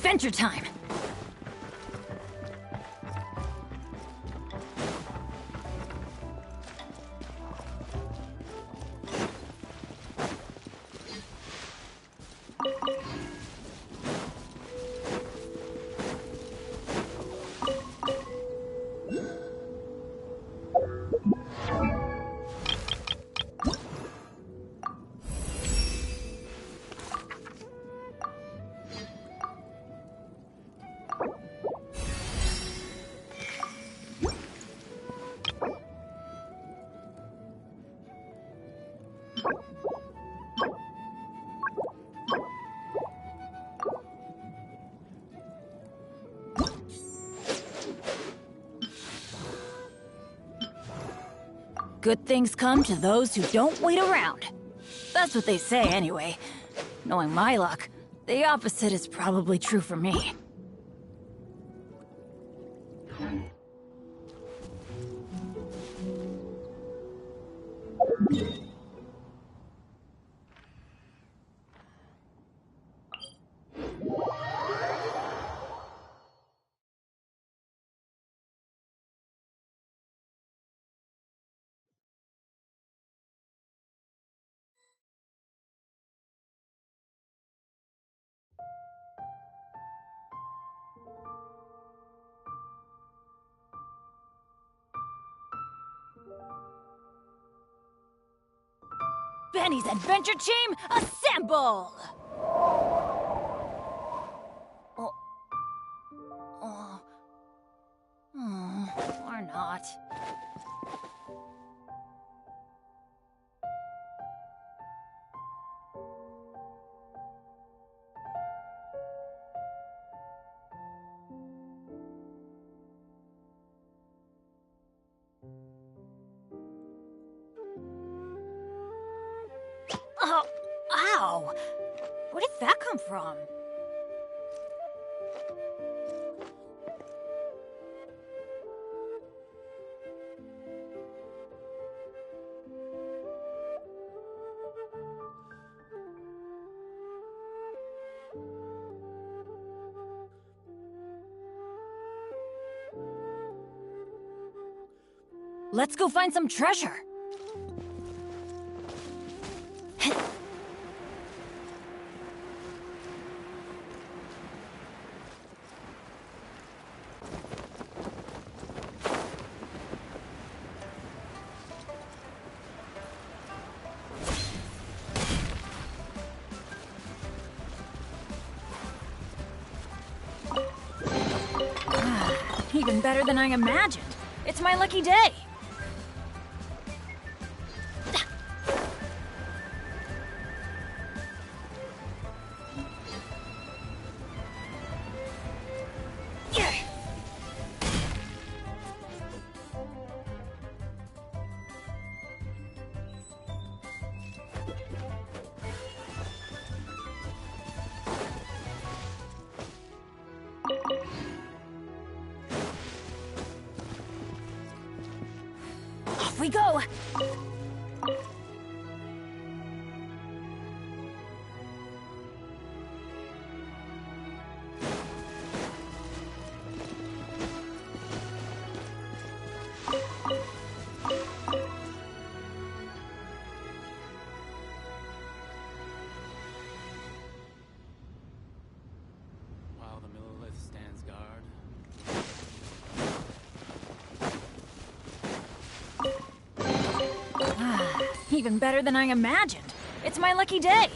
Speaker 15: Adventure time! Good things come to those who don't wait around. That's what they say anyway. Knowing my luck, the opposite is probably true for me. Benny's Adventure Team, assemble! Or not. Oh, ow! Where did that come from? Let's go find some treasure. Even better than I imagined. It's my lucky day. Off we go!
Speaker 9: While the Millilith stands guard.
Speaker 15: Even better than I imagined. It's my lucky day.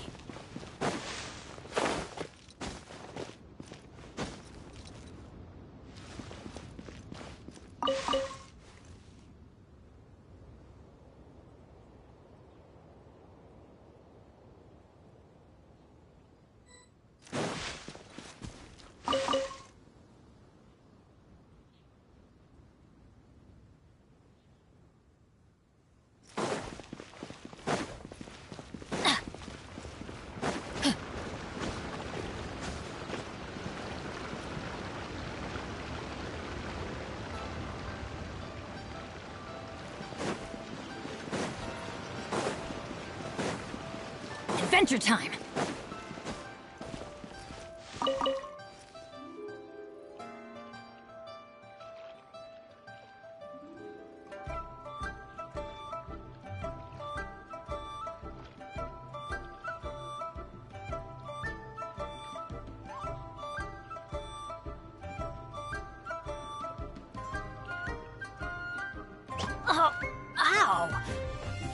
Speaker 15: Adventure time!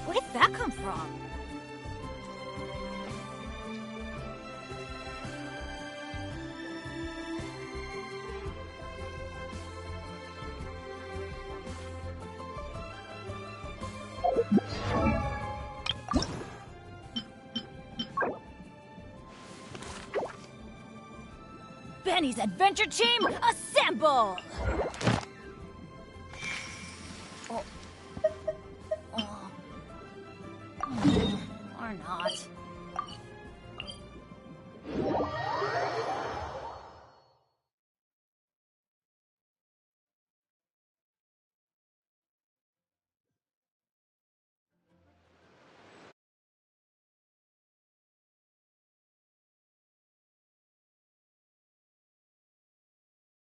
Speaker 15: Where did that come from? Benny's adventure team, assemble! Or not.